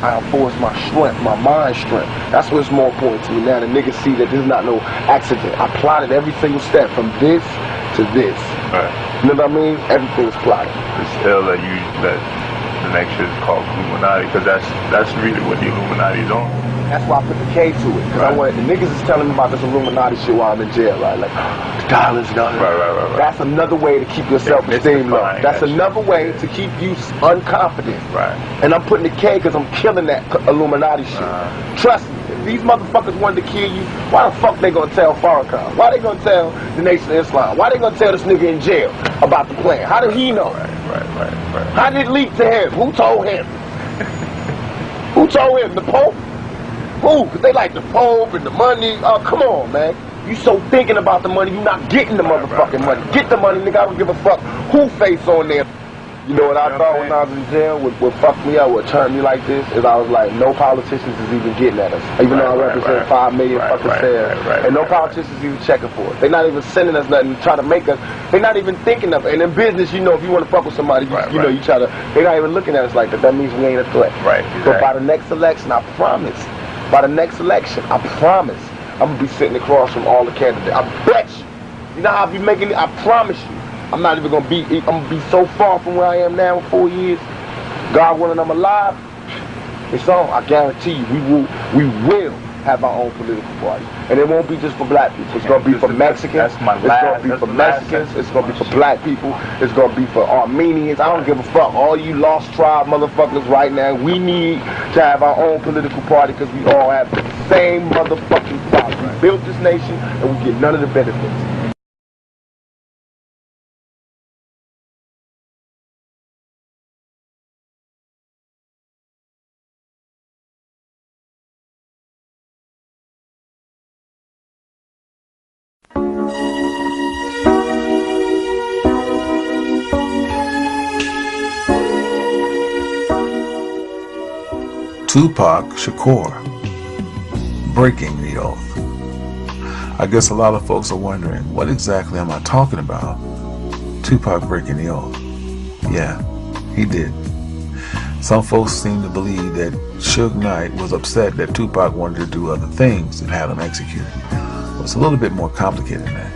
I enforce my strength, my mind strength. That's what's more important to me now. The niggas see that this is not no accident. I plotted every single step from this to this. Right. You know what I mean? Everything was plotted. It's ill that the next shit is called Illuminati, because that's really what the Illuminati is on. That's why I put the K to it. Because I wanted, the niggas is telling me about this Illuminati shit while I'm in jail, right? Like, the dollars. Right. That's another way to keep your self-esteem low. That's another way to keep you unconfident. Right. And I'm putting the K because I'm killing that Illuminati shit. Trust me, if these motherfuckers wanted to kill you, why the fuck they gonna tell Farrakhan? Why they gonna tell the Nation of Islam? Why they gonna tell this nigga in jail about the plan? How did he know? Right. How did it leak to him? Who told him? Who told him? The Pope? Who? Because they like the Pope and the money. Oh, come on, man. You so thinking about the money, you not getting the motherfucking money. Get the money, nigga. I don't give a fuck who face on there. You know what I thought when I was in jail? What fucked me up, what turned me like this, is I was like, no politicians is even getting at us. Even though I represent 5 million fucking shares. And no politicians even checking for it. They're not even sending us nothing to try to make us. They're not even thinking of it. And in business, you know, if you want to fuck with somebody, you know, you try to, they're not even looking at us like that. That means we ain't a threat. Right. Exactly. But by the next election, I promise. By the next election, I promise, I'm going to be sitting across from all the candidates. I bet you. You know how I be making it? I promise you. I'm not even going to be, I'm going to be so far from where I am now in 4 years. God willing, I'm alive. It's on. I guarantee you, we will have our own political party. And it won't be just for black people. It's going to be for Mexicans. It's going to be for Mexicans. It's going to be for black people. It's going to be for Armenians. I don't give a fuck. All you lost tribe motherfuckers right now, we need to have our own political party because we all have the same motherfucking problem. We built this nation and we get none of the benefits. Tupac Shakur, breaking the oath. I guess a lot of folks are wondering, what exactly am I talking about? Tupac breaking the oath. Yeah, he did. Some folks seem to believe that Suge Knight was upset that Tupac wanted to do other things and had him executed. Well, it's a little bit more complicated than that.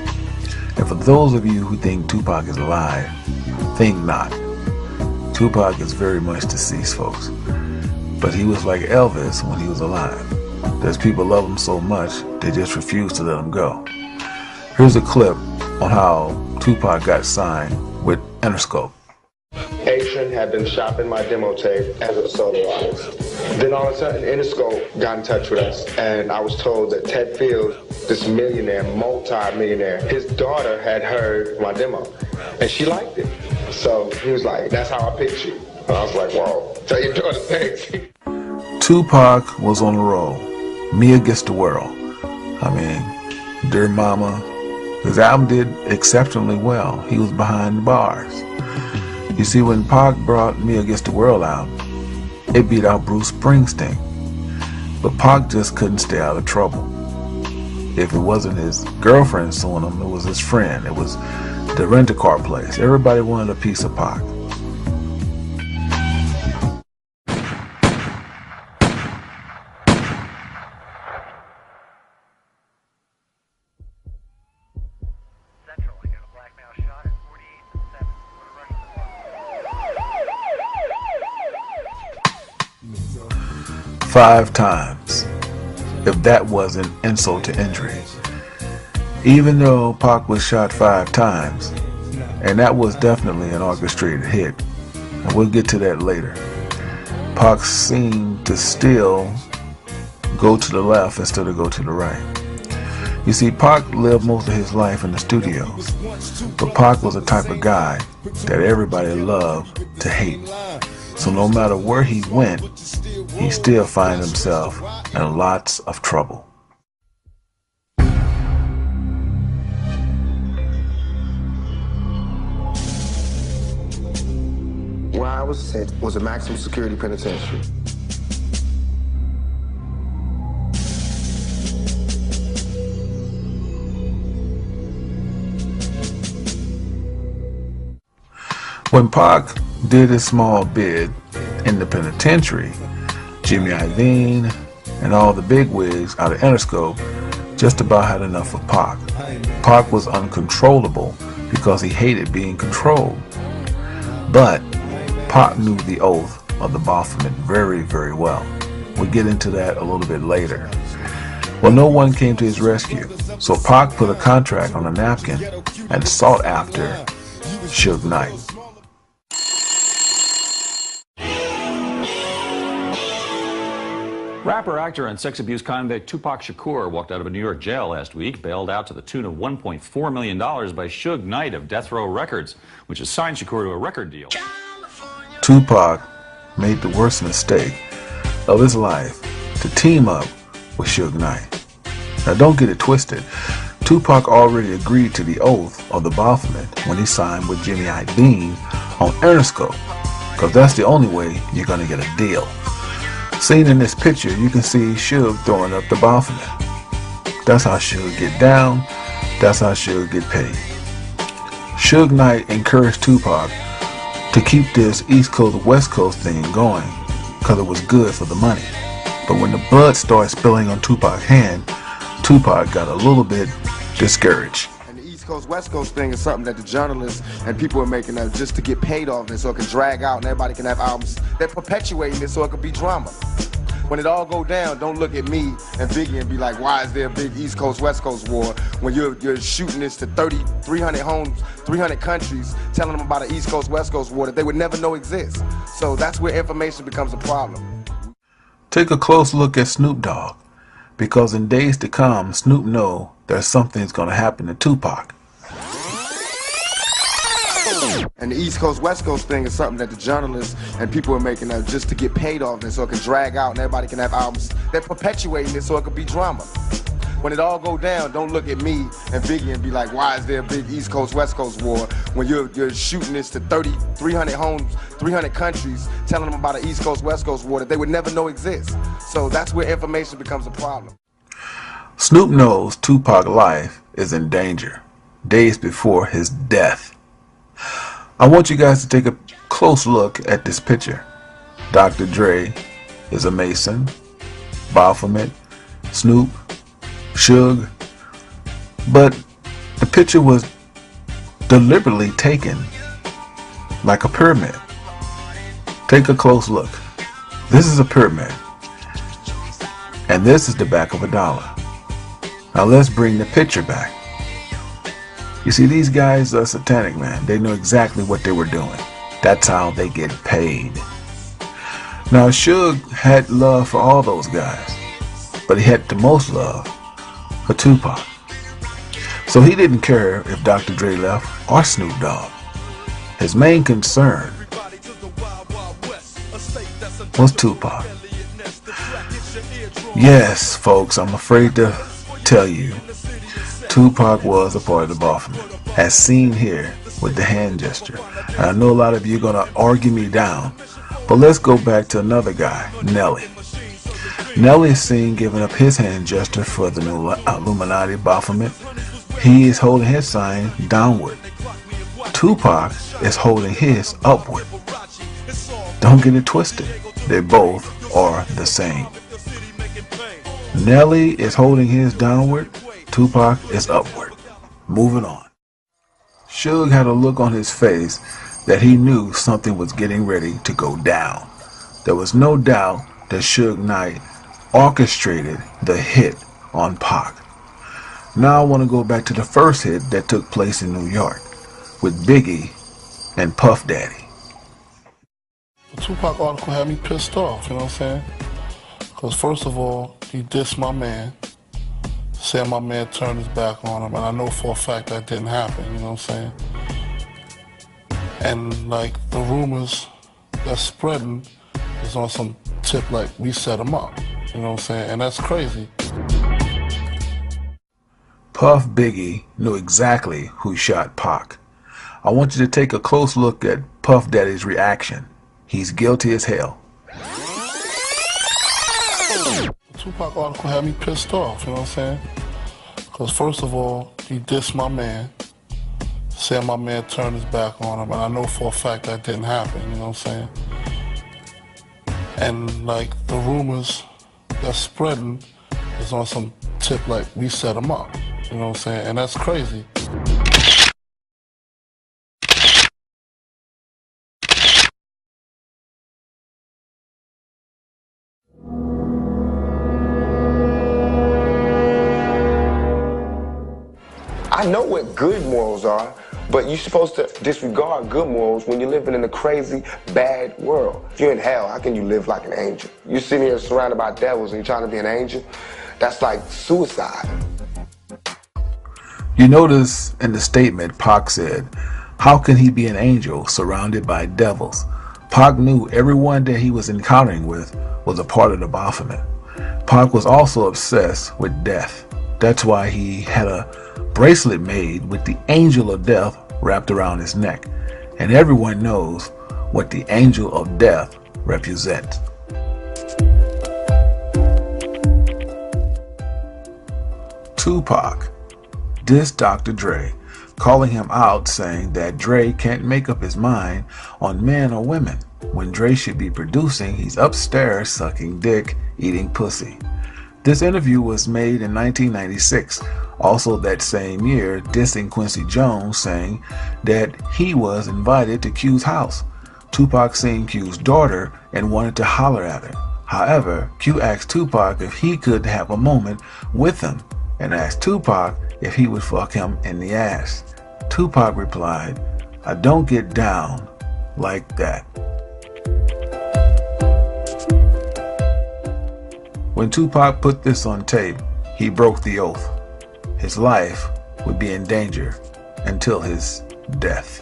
And for those of you who think Tupac is alive, think not. Tupac is very much deceased, folks. But he was like Elvis when he was alive. There's people love him so much, they just refuse to let him go. Here's a clip on how Tupac got signed with Interscope. Adrian had been shopping my demo tape as a solo artist. Then all of a sudden, Interscope got in touch with us, and I was told that Ted Fields, this millionaire, multi-millionaire, his daughter had heard my demo, and she liked it. So he was like, that's how I picked you. And I was like, whoa, tell your daughter thanks. Tupac was on the roll. Me Against the World. I mean, Dear Mama. His album did exceptionally well. He was behind the bars. You see, when Pac brought Me Against the World out, it beat out Bruce Springsteen. But Pac just couldn't stay out of trouble. If it wasn't his girlfriend suing him, it was his friend. It was the rent-a-car place. Everybody wanted a piece of Pac. Central, I got a black male shot at 48-7. 5 times. If that wasn't insult to injury. Even though Pac was shot 5 times, and that was definitely an orchestrated hit, and we'll get to that later, Pac seemed to still go to the left instead of go to the right. You see, Pac lived most of his life in the studios, but Pac was the type of guy that everybody loved to hate. So no matter where he went, he still found himself in lots of trouble. Where I was sent was a maximum security penitentiary. When Pac did his small bid in the penitentiary, Jimmy Iovine, and all the bigwigs out of Interscope just about had enough of Pac. Pac was uncontrollable because he hated being controlled. But Pac knew the oath of the Baphomet very, very well. We'll get into that a little bit later. Well, no one came to his rescue, so Pac put a contract on a napkin and sought after Suge Knight. Rapper, actor, and sex abuse convict Tupac Shakur walked out of a New York jail last week, bailed out to the tune of $1.4 million by Suge Knight of Death Row Records, which has signed Shakur to a record deal. Tupac made the worst mistake of his life to team up with Suge Knight. Now don't get it twisted. Tupac already agreed to the oath of the Baphomet when he signed with Jimmy Iovine on Interscope, because that's the only way you're going to get a deal. Seen in this picture, you can see Suge throwing up the Baphomet. That's how Suge get down. That's how Suge get paid. Suge Knight encouraged Tupac to keep this East Coast West Coast thing going because it was good for the money. But when the blood started spilling on Tupac's hand, Tupac got a little bit discouraged. And the East Coast West Coast thing is something that the journalists and people are making up just to get paid off it so it can drag out and everybody can have albums. They're perpetuating it so it could be drama. When it all go down, don't look at me and Biggie and be like, why is there a big East Coast West Coast war when you're shooting this to 300 homes, 300 countries, telling them about an East Coast West Coast war that they would never know exists. So that's where information becomes a problem. Take a close look at Snoop Dogg, because in days to come, Snoop know that something's going to happen to Tupac. And the East Coast West Coast thing is something that the journalists and people are making up just to get paid off it so it can drag out and everybody can have albums. They're perpetuating it so it could be drama. When it all go down, don't look at me and Biggie and be like, why is there a big East Coast West Coast war when you're shooting this to 300 homes, 300 countries, telling them about an East Coast West Coast war that they would never know exists. So that's where information becomes a problem. Snoop knows Tupac's life is in danger days before his death. I want you guys to take a close look at this picture. Dr. Dre is a Mason, Baphomet, Snoop, Suge, but the picture was deliberately taken like a pyramid. Take a close look. This is a pyramid, and this is the back of a dollar. Now let's bring the picture back. You see, these guys are satanic, man. They know exactly what they were doing. That's how they get paid. Now, Suge had love for all those guys, but he had the most love for Tupac. So he didn't care if Dr. Dre left or Snoop Dogg. His main concern was Tupac. Yes, folks, I'm afraid to tell you, Tupac was a part of the Baphomet, as seen here with the hand gesture. And I know a lot of you are going to argue me down, but let's go back to another guy, Nelly. Nelly is seen giving up his hand gesture for the new Illuminati Baphomet. He is holding his sign downward. Tupac is holding his upward. Don't get it twisted. They both are the same. Nelly is holding his downward. Tupac is upward. Moving on. Suge had a look on his face that he knew something was getting ready to go down. There was no doubt that Suge Knight orchestrated the hit on Pac. Now I want to go back to the first hit that took place in New York with Biggie and Puff Daddy. The Tupac article had me pissed off, you know what I'm saying? Because first of all, he dissed my man. Said my man turned his back on him, and I know for a fact that didn't happen, you know what I'm saying? And like the rumors that's spreading is on some tip like we set him up, you know what I'm saying? And that's crazy. Puff Biggie knew exactly who shot Pac. I want you to take a close look at Puff Daddy's reaction. He's guilty as hell. The Tupac article had me pissed off, you know what I'm saying? Because first of all, he dissed my man. Said my man turned his back on him, and I know for a fact that didn't happen, you know what I'm saying? And like the rumors that's spreading is on some tip like we set him up. You know what I'm saying? And that's crazy. I know what good morals are, but you're supposed to disregard good morals when you're living in a crazy, bad world. If you're in hell, how can you live like an angel? You're sitting here surrounded by devils and you're trying to be an angel? That's like suicide. You notice in the statement Pac said, how can he be an angel surrounded by devils? Pac knew everyone that he was encountering with was a part of the Baphomet. Pac was also obsessed with death. That's why he had a bracelet made with the angel of death wrapped around his neck. And everyone knows what the angel of death represents. Tupac dissed Dr. Dre, calling him out, saying that Dre can't make up his mind on men or women. When Dre should be producing, he's upstairs sucking dick, eating pussy. This interview was made in 1996. Also that same year, dissing Quincy Jones, saying that he was invited to Q's house. Tupac seen Q's daughter and wanted to holler at her. However, Q asked Tupac if he could have a moment with him and asked Tupac if he would fuck him in the ass. Tupac replied, "I don't get down like that." When Tupac put this on tape, he broke the oath. His life would be in danger until his death.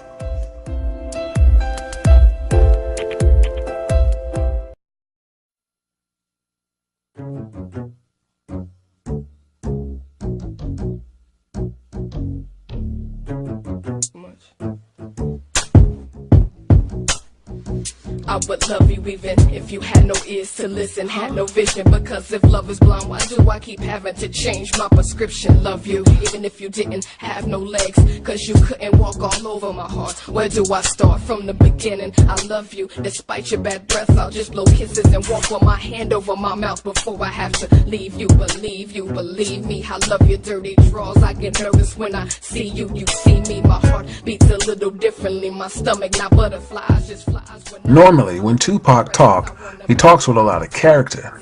I would love you even if you had no ears to listen, had no vision. Because if love is blind, why do I keep having to change my prescription? Love you even if you didn't have no legs, cause you couldn't walk all over my heart. Where do I start? From the beginning. I love you despite your bad breath. I'll just blow kisses and walk with my hand over my mouth before I have to leave you. Believe me, I love your dirty draws. I get nervous when I see you, you see me. My heart beats a little differently. My stomach not butterflies, just flies. Normally, when Tupac talks, he talks with a lot of character.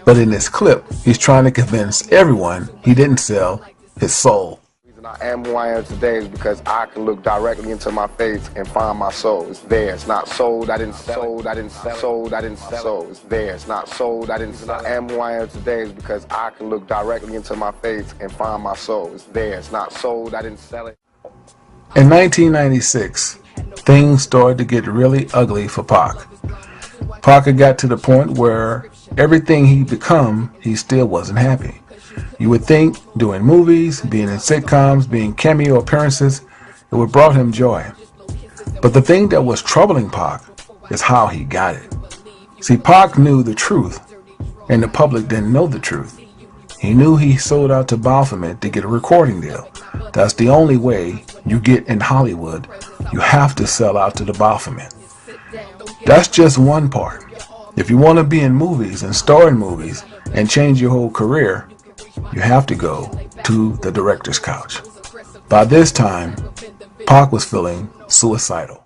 But in this clip, he's trying to convince everyone he didn't sell his soul. The reason I am who I am today is because I can look directly into my face and find my soul. It's there. It's not sold. I didn't sell it. Sold. I didn't sell it. It's there. It's not sold. I didn't sell it. I am who I am today is because I can look directly into my face and find my soul. It's there. It's not sold. I didn't sell it. In 1996, things started to get really ugly for Pac. Pac had got to the point where everything he'd become, he still wasn't happy. You would think doing movies, being in sitcoms, being cameo appearances, it would brought him joy. But the thing that was troubling Pac is how he got it. See, Pac knew the truth, and the public didn't know the truth. He knew he sold out to Baphomet to get a recording deal. That's the only way you get in Hollywood. You have to sell out to the Baphomet. That's just one part. If you want to be in movies and star in movies and change your whole career, you have to go to the director's couch. By this time, Pac was feeling suicidal.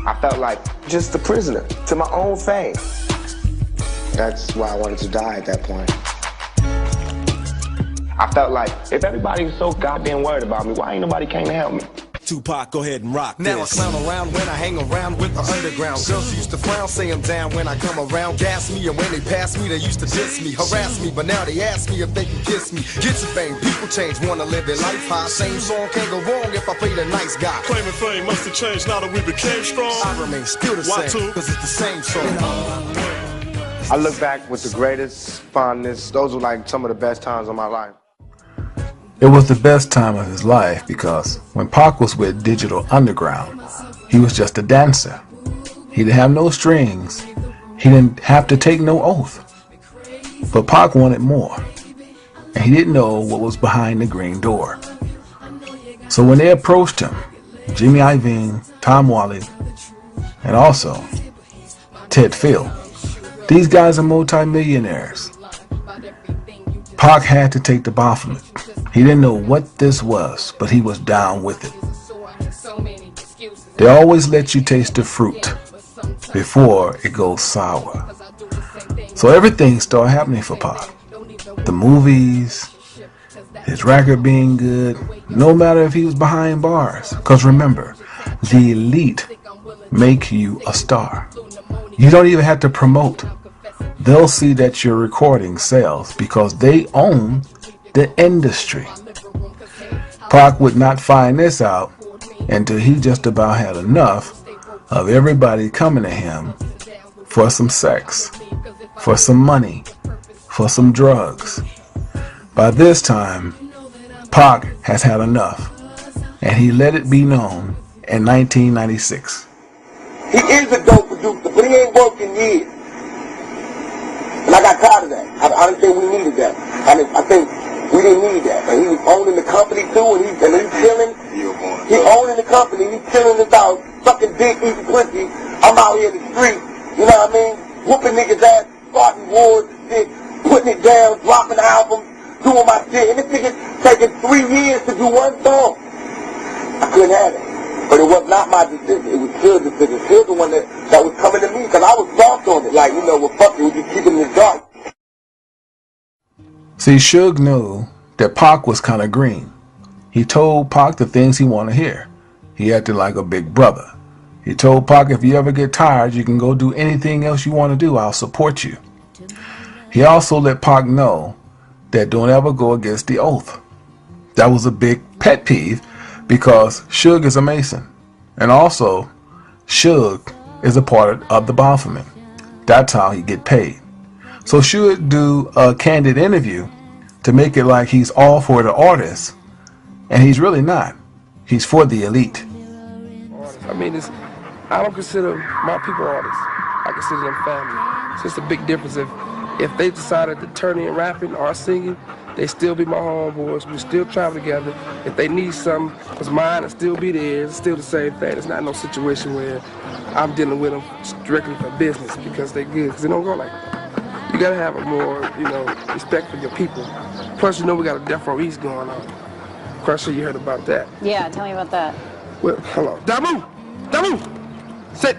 I felt like just a prisoner to my own fame. That's why I wanted to die at that point. I felt like if everybody was so goddamn worried about me, why ain't nobody came to help me? Tupac, go ahead and rock now this. I clown around when I hang around with the underground. Girls used to frown, say I'm down when I come around. Gas me, and when they pass me, they used to diss me, harass me. But now they ask me if they can kiss me. Get your fame, people change, wanna live their life high. Same song can't go wrong if I play the nice guy. Claiming fame must have changed now that we became strong. I remain still the same, cause it's the same song. I look back with the greatest fondness. Those were like some of the best times of my life. It was the best time of his life because when Pac was with Digital Underground, he was just a dancer. He didn't have no strings. He didn't have to take no oath. But Pac wanted more, and he didn't know what was behind the green door. So when they approached him, Jimmy Iovine, Tom Wally, and also Ted Field. These guys are multi-millionaires. Pac had to take the Baphomet. He didn't know what this was, but he was down with it. They always let you taste the fruit before it goes sour. So everything started happening for Pac. The movies, his record being good, no matter if he was behind bars. Because remember, the elite make you a star. You don't even have to promote. They'll see that your recording sells because they own the industry. Pac would not find this out until he just about had enough of everybody coming to him for some sex, for some money, for some drugs. By this time, Pac has had enough, and he let it be known in 1996. He is a dope producer, but he ain't worked in years. And I got tired of that. I didn't think we needed that. I think we didn't need that. And he was owning the company too, and he's chilling. He owning the company, he's chilling this out, sucking dick, eating pussy. I'm out here in the street, you know what I mean? Whooping niggas' ass, starting wars and shit, putting it down, dropping albums, doing my shit. And this nigga's taking 3 years to do one song. I couldn't have it. But it was not my decision. It was Suge's decision. Suge the one that was coming to me, because I was soft on it. Like, you know, well, fuck it, we just keep it in the dark. See, Suge knew that Pac was kind of green. He told Pac the things he wanted to hear. He acted like a big brother. He told Pac, if you ever get tired, you can go do anything else you want to do. I'll support you. He also let Pac know that don't ever go against the oath. That was a big pet peeve because Suge is a Mason. And also, Suge is a part of the Baphomet. That's how he get paid. So Suge do a candid interview to make it like he's all for the artists, and he's really not. He's for the elite. I mean, I don't consider my people artists. I consider them family. It's just a big difference. If they decided to turn in rapping or singing, they still be my homeboys. We still travel together. If they need something, it's mine, it'll still be theirs. It's still the same thing. It's not no situation where I'm dealing with them strictly for business because they good, because they don't go like that. You gotta have a more, respect for your people. Plus, we got a Death Row East going on. Crusher, you heard about that. Yeah, tell me about that. Well, hello. Damu! Damu! Sit!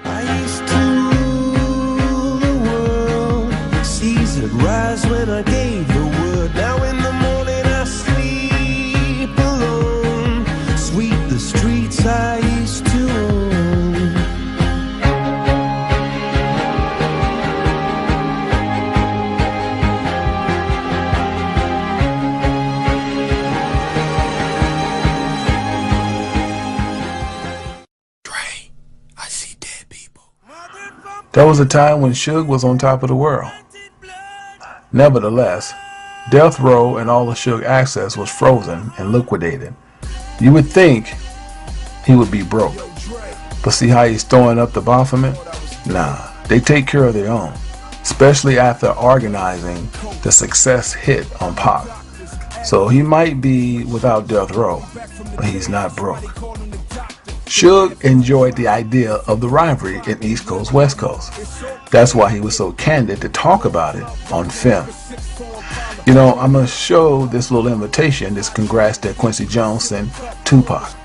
I used to rule the world. Seas would rise when I gave the word. Now in the morning I sleep alone. Sweep the streets I used to own. There was a time when Suge was on top of the world. Nevertheless, Death Row and all the Suge access was frozen and liquidated. You would think he would be broke. But see how he's throwing up the Baphomet? Nah, they take care of their own. Especially after organizing the success hit on Pac. So he might be without Death Row, but he's not broke. Suge enjoyed the idea of the rivalry in East Coast, West Coast. That's why he was so candid to talk about it on film. I'm going to show this little invitation, this congrats that Quincy Jones sent Tupac.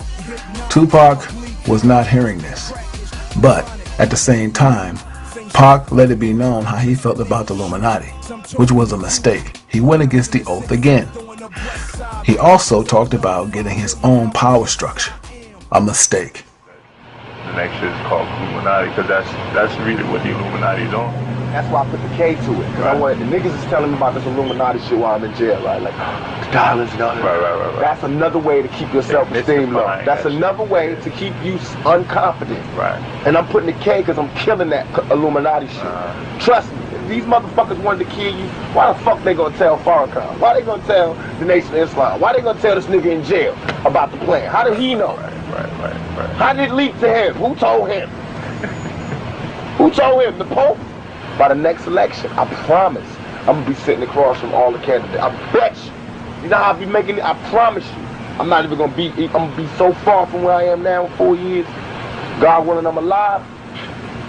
Tupac was not hearing this. But at the same time, Pac let it be known how he felt about the Illuminati, which was a mistake. He went against the oath again. He also talked about getting his own power structure. A mistake. The next shit is called Illuminati because that's really what the Illuminati is on. That's why I put the K to it. Right. The niggas is telling me about this Illuminati shit while I'm in jail, right? Like, the dollars and all that. Right. That's another way to keep your self-esteem low. That's another way to keep you unconfident. Right. And I'm putting the K because I'm killing that Illuminati shit. Trust me. If these motherfuckers wanted to kill you, why the fuck they gonna tell Farrakhan? Why they gonna tell the Nation of Islam? Why they gonna tell this nigga in jail about the plan? How did he know? Right. How did it leak to him? Who told him? Who told him? The Pope? By the next election, I promise, I'm gonna be sitting across from all the candidates. I bet you. You know how I be making it? I promise you. I'm not even gonna be, I'm gonna be so far from where I am now in 4 years. God willing, I'm alive.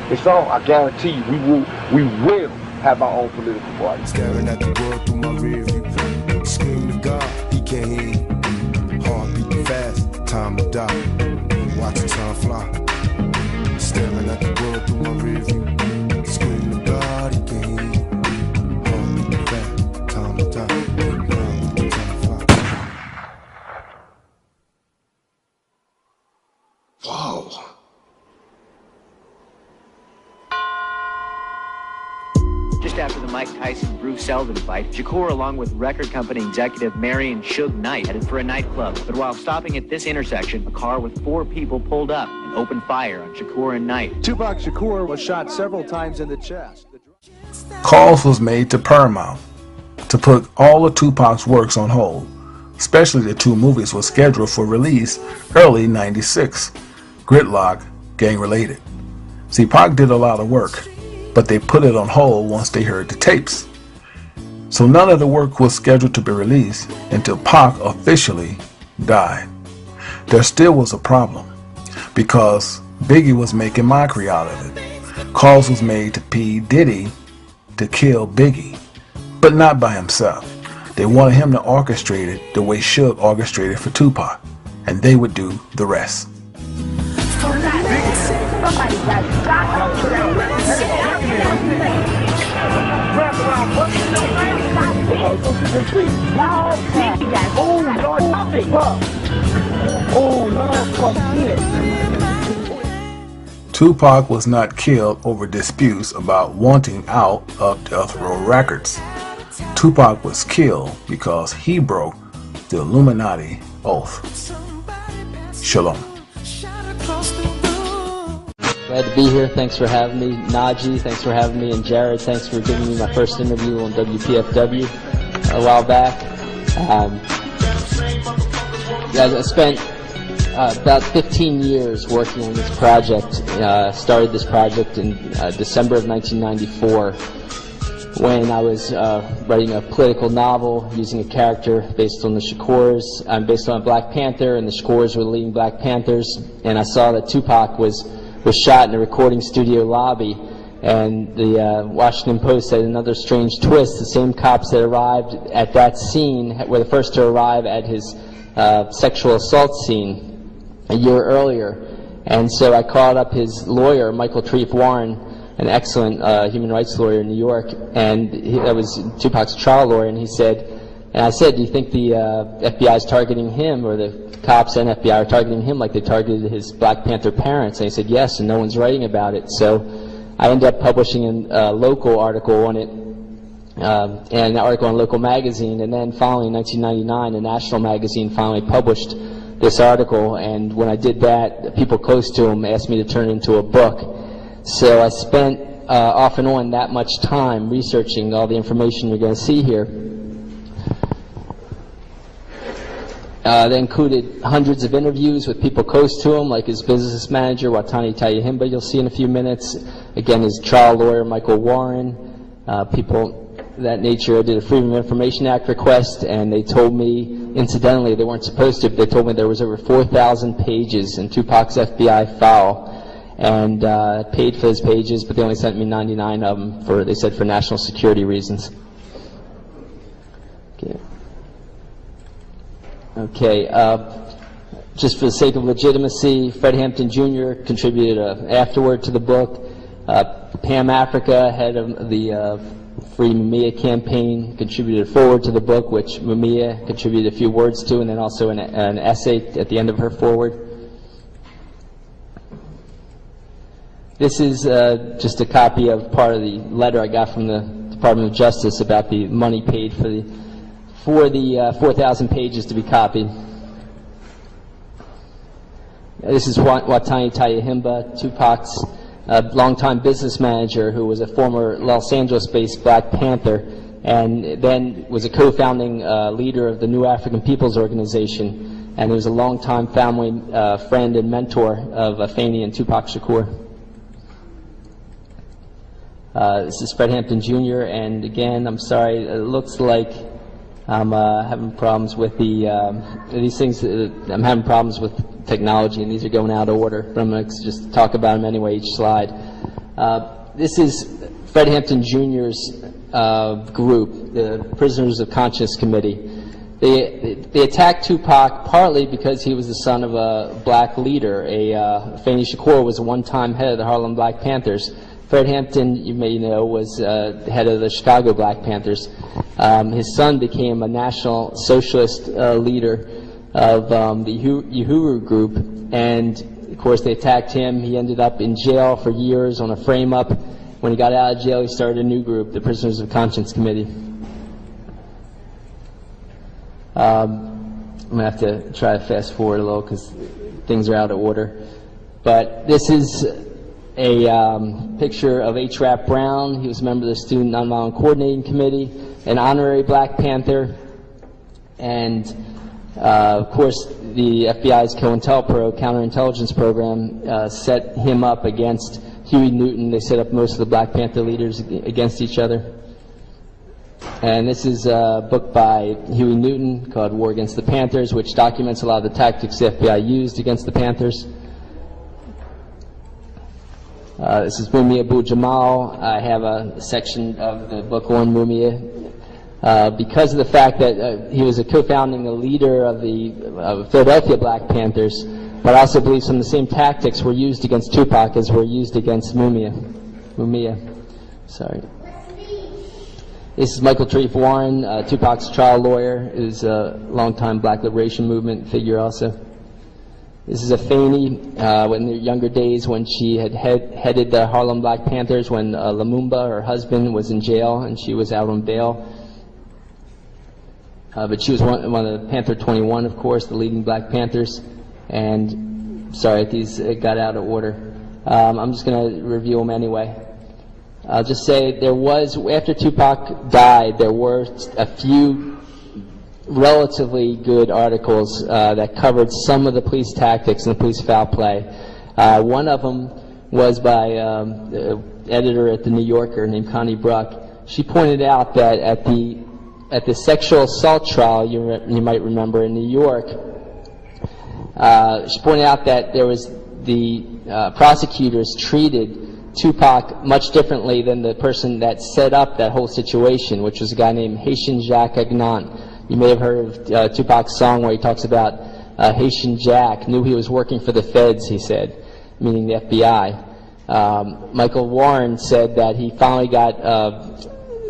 It's on. I guarantee you, we will have our own political party. Staring at the world through my rear view. Scream to God, he can't hear you. Heart beating fast, time to die. Watch the time fly. Staring at the world through my rear view. Scream to God, he can't hear you. Heart beating fast, time to die. Time fly. Whoa. Just after the Mike Tyson-Bruce Seldon fight, Shakur, along with record company executive Marion Suge Knight, headed for a nightclub. But while stopping at this intersection, a car with 4 people pulled up and opened fire on Shakur and Knight. Tupac Shakur was shot several times in the chest. Calls was made to Paramount to put all of Tupac's works on hold, especially the 2 movies were scheduled for release early '96, Gridlock, Gang Related. See, Pac did a lot of work, but they put it on hold once they heard the tapes. So none of the work was scheduled to be released until Pac officially died. There still was a problem, because Biggie was making mockery out of it. Calls was made to P. Diddy to kill Biggie, but not by himself. They wanted him to orchestrate it the way Suge orchestrated for Tupac, and they would do the rest. Tupac was not killed over disputes about wanting out of Death Row Records. Tupac was killed because he broke the Illuminati oath. Shalom. Glad to be here. Thanks for having me. Najee, thanks for having me. And Jared, thanks for giving me my first interview on WPFW a while back. I spent about 15 years working on this project. Started this project in December of 1994 when I was writing a political novel using a character based on the Shakurs. I'm based on a Black Panther, and the Shakurs were the leading Black Panthers. And I saw that Tupac was shot in a recording studio lobby, and the Washington Post said another strange twist. The same cops that arrived at that scene were the first to arrive at his sexual assault scene a year earlier. And so I called up his lawyer, Michael Treef Warren, an excellent human rights lawyer in New York, and that was Tupac's trial lawyer, and he said, and I said, do you think the FBI is targeting him, or the cops and FBI are targeting him like they targeted his Black Panther parents? And he said, yes, and no one's writing about it. So I ended up publishing a local article on it, and an article in a local magazine, and then finally in 1999, a national magazine finally published this article, and when I did that, people close to him asked me to turn it into a book. So I spent off and on that much time researching all the information you're going to see here. That included hundreds of interviews with people close to him, like his business manager, Watani Tayahimba, you'll see in a few minutes. Again, his trial lawyer, Michael Warren, people of that nature. I did a Freedom of Information Act request, and they told me, incidentally, they weren't supposed to, but they told me there was over 4,000 pages in Tupac's FBI file, and paid for those pages, but they only sent me 99 of them for, they said, for national security reasons. Okay, just for the sake of legitimacy, Fred Hampton Jr. contributed an afterword to the book. Pam Africa, head of the Free Mumia campaign, contributed a foreword to the book, which Mumia contributed a few words to, and then also an essay at the end of her foreword. This is just a copy of part of the letter I got from the Department of Justice about the money paid for the 4,000 pages to be copied. This is Watani Tayahimba, Tupac's longtime business manager, who was a former Los Angeles-based Black Panther, and then was a co-founding leader of the New African Peoples Organization, and he was a longtime family friend and mentor of Afeni and Tupac Shakur. This is Fred Hampton Jr., and again, I'm sorry, it looks like I'm having problems with these things. I'm having problems with technology, and these are going out of order, but I'm going to just talk about them anyway, each slide. This is Fred Hampton Jr.'s group, the Prisoners of Conscience Committee. They attacked Tupac partly because he was the son of a black leader. Afeni Shakur was a one-time head of the Harlem Black Panthers. Fred Hampton, you may know, was the head of the Chicago Black Panthers. His son became a national socialist leader of the Uhuru group, and of course they attacked him. He ended up in jail for years on a frame-up. When he got out of jail, he started a new group, the Prisoners of Conscience Committee. I'm going to have to try to fast forward a little because things are out of order. But this is a picture of H. Rap Brown. He was a member of the Student Nonviolent Coordinating Committee, an honorary Black Panther, and of course the FBI's COINTELPRO, counterintelligence program, set him up against Huey Newton. They set up most of the Black Panther leaders against each other. And this is a book by Huey Newton called War Against the Panthers, which documents a lot of the tactics the FBI used against the Panthers. This is Mumia Abu-Jamal. I have a section of the book on Mumia. Because of the fact that he was a co-founding leader of the Philadelphia Black Panthers, but I also believe some of the same tactics were used against Tupac as were used against Mumia. Sorry. This is Michael Treef Warren, Tupac's trial lawyer, who's a longtime Black Liberation Movement figure also. This is Afeni in their younger days when she had headed the Harlem Black Panthers when Lumumba, her husband, was in jail and she was out on bail. But she was one of the Panther 21, of course, the leading Black Panthers. And, sorry, these got out of order. I'm just going to review them anyway. I'll just say there was, after Tupac died, there were a few relatively good articles that covered some of the police tactics and the police foul play. One of them was by an editor at the New Yorker named Connie Bruck. She pointed out that at the sexual assault trial, you might remember in New York, she pointed out that there was the prosecutors treated Tupac much differently than the person that set up that whole situation, which was a guy named Haitian Jacques Agnant. You may have heard of Tupac's song where he talks about Haitian Jack knew he was working for the feds, he said, meaning the FBI. Michael Warren said that he finally got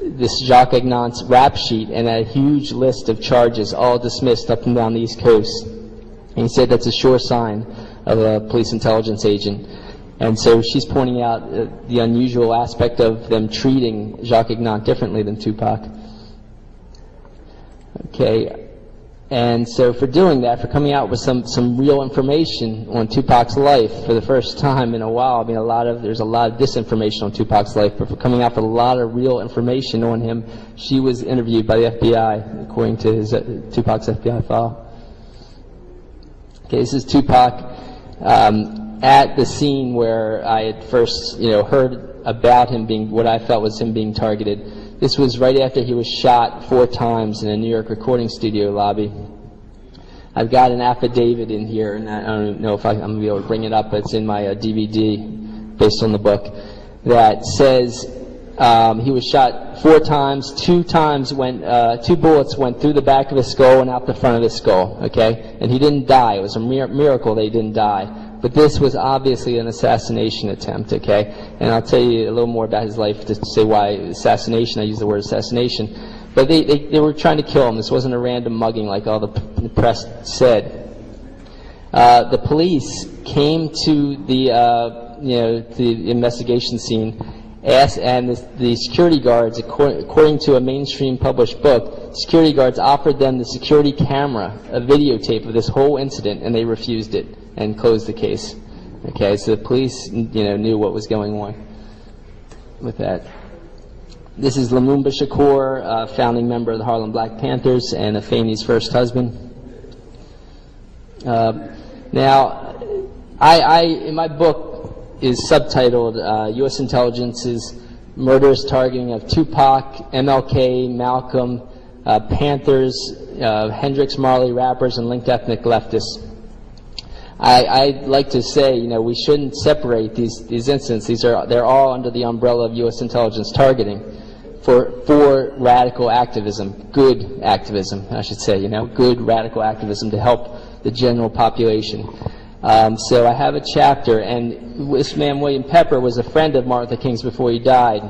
this Jacques Agnant's rap sheet and a huge list of charges all dismissed up and down the East Coast. And he said that's a sure sign of a police intelligence agent. And so she's pointing out the unusual aspect of them treating Jacques Agnant differently than Tupac. Okay, and so for doing that, for coming out with some real information on Tupac's life for the first time in a while, I mean there's a lot of disinformation on Tupac's life, but for coming out with a lot of real information on him, she was interviewed by the FBI, according to Tupac's FBI file. Okay, this is Tupac at the scene where I had first, heard about him being, what I felt was him being targeted. This was right after he was shot 4 times in a New York recording studio lobby. I've got an affidavit in here, and I don't know if I'm going to be able to bring it up, but it's in my DVD based on the book, that says he was shot 4 times, 2 bullets went through the back of his skull and out the front of his skull, okay? And he didn't die. It was a miracle that he didn't die. But this was obviously an assassination attempt, okay? And I'll tell you a little more about his life to say why assassination. I use the word assassination. But they were trying to kill him. This wasn't a random mugging like all the press said. The police came to the investigation scene, and the security guards, according to a mainstream published book, security guards offered them the security camera, a videotape of this whole incident, and they refused it and closed the case. Okay, so the police, knew what was going on with that. This is Lumumba Shakur, founding member of the Harlem Black Panthers and Afeni's first husband. Now, in my book is subtitled U.S. Intelligence's Murderous Targeting of Tupac, MLK, Malcolm, Panthers, Hendrix, Marley, rappers, and linked ethnic leftists. I like to say, we shouldn't separate these incidents. They're all under the umbrella of U.S. intelligence targeting for radical activism, good activism, I should say, good radical activism to help the general population. So I have a chapter, and this man, William Pepper, was a friend of Martin Luther King's before he died.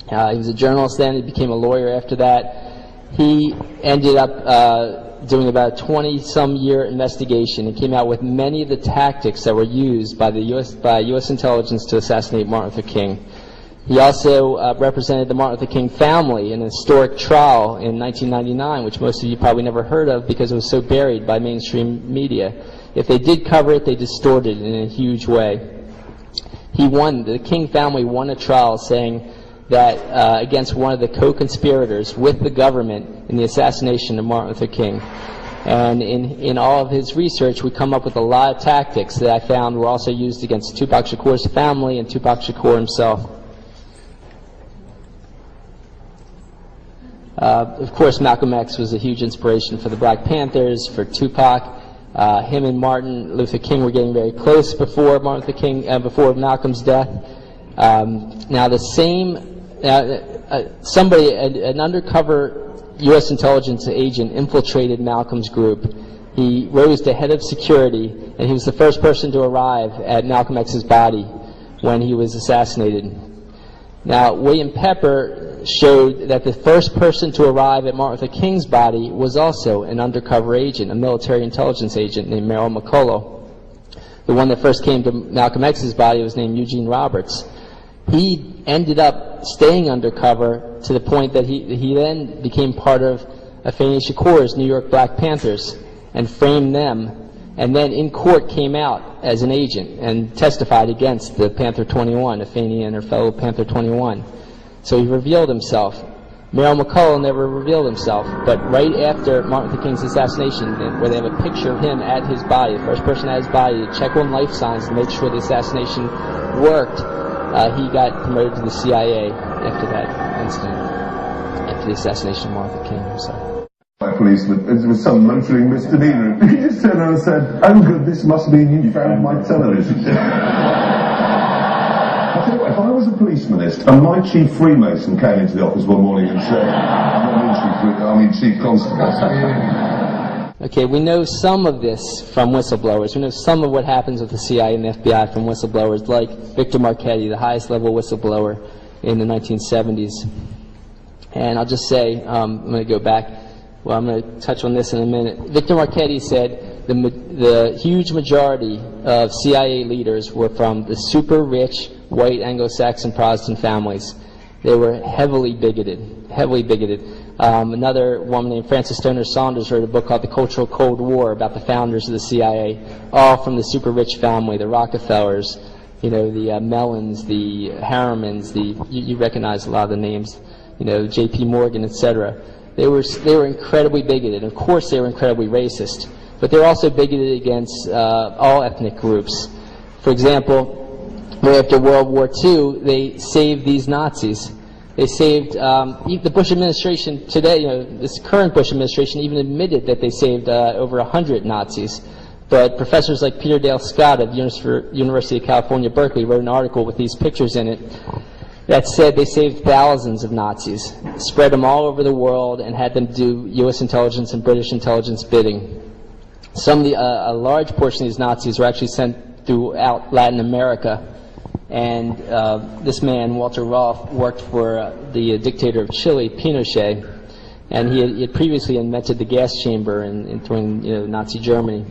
He was a journalist then, he became a lawyer after that. He ended up doing about a 20-some-year investigation and came out with many of the tactics that were used by U.S. intelligence to assassinate Martin Luther King. He also represented the Martin Luther King family in a historic trial in 1999, which most of you probably never heard of because it was so buried by mainstream media. If they did cover it, they distorted it in a huge way. The King family won a trial saying that against one of the co-conspirators with the government in the assassination of Martin Luther King. And in all of his research, we come up with a lot of tactics that I found were also used against Tupac Shakur's family and Tupac Shakur himself. Of course, Malcolm X was a huge inspiration for the Black Panthers, for Tupac. Him and Martin Luther King were getting very close before before Malcolm's death. Now, the same an undercover U.S. intelligence agent infiltrated Malcolm's group. He rose to head of security, and he was the first person to arrive at Malcolm X's body when he was assassinated. Now, William Pepper showed that the first person to arrive at Martin Luther King's body was also an undercover agent, a military intelligence agent named Merrill McCullough. The one that first came to Malcolm X's body was named Eugene Roberts. He ended up staying undercover to the point that he then became part of Afeni Shakur's New York Black Panthers and framed them, and then in court came out as an agent and testified against the Panther 21, Afeni and her fellow Panther 21. So he revealed himself. Merrill McCullough never revealed himself, but right after Martin Luther King's assassination, where they have a picture of him at his body, the first person at his body to check on life signs to make sure the assassination worked, he got promoted to the CIA after that incident, after the assassination of Martin Luther King. I'm sorry. My policeman, it was some motoring misdemeanor. He just turned around and said, "Oh good, this must mean you found my television." I tell you what, if I was a policemanist and my chief Freemason came into the office one morning and said, I mean chief constable. Okay, we know some of this from whistleblowers. We know some of what happens with the CIA and the FBI from whistleblowers, like Victor Marchetti, the highest level whistleblower in the 1970s. And I'll just say, I'm going to go back. Well, I'm going to touch on this in a minute. Victor Marchetti said the huge majority of CIA leaders were from the super rich white Anglo-Saxon Protestant families. They were heavily bigoted, heavily bigoted. Another woman named Frances Stoner Saunders wrote a book called The Cultural Cold War about the founders of the CIA, all from the super rich family, the Rockefellers, the Mellons, the Harrimans, you recognize a lot of the names, J.P. Morgan, etc. They were incredibly bigoted. Of course, they were incredibly racist, but they were also bigoted against all ethnic groups. For example, right after World War II, they saved these Nazis. They saved the Bush administration today. This current Bush administration even admitted that they saved over 100 Nazis. But professors like Peter Dale Scott of University of California, Berkeley, wrote an article with these pictures in it that said they saved thousands of Nazis, spread them all over the world, and had them do U.S. intelligence and British intelligence bidding. A large portion of these Nazis were actually sent throughout Latin America. And this man, Walter Roth, worked for the dictator of Chile, Pinochet, and he had previously invented the gas chamber during Nazi Germany.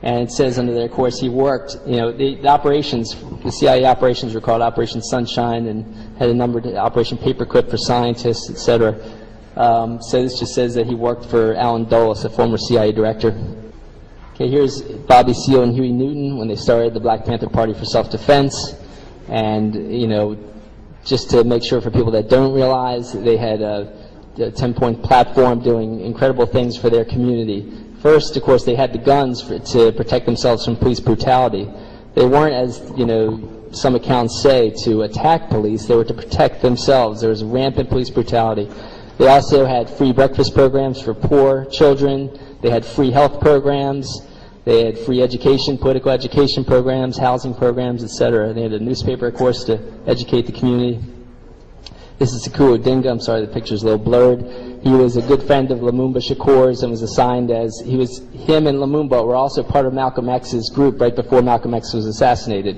And it says under there, of course, he worked, the operations, the CIA operations were called Operation Sunshine and had a number of Operation Paperclip for scientists, etc. So this just says that he worked for Alan Dulles, a former CIA director. Okay, here's Bobby Seale and Huey Newton when they started the Black Panther Party for Self-Defense. And, just to make sure for people that don't realize, they had a 10-point platform doing incredible things for their community. First, of course, they had the guns to protect themselves from police brutality. They weren't, as some accounts say, to attack police. They were to protect themselves. There was rampant police brutality. They also had free breakfast programs for poor children. They had free health programs. They had free education, political education programs, housing programs, etc. They had a newspaper, of course, to educate the community. This is Sekou Odinga. I'm sorry, the picture's a little blurred. He was a good friend of Lumumba Shakur's and was assigned as, him and Lumumba were also part of Malcolm X's group right before Malcolm X was assassinated.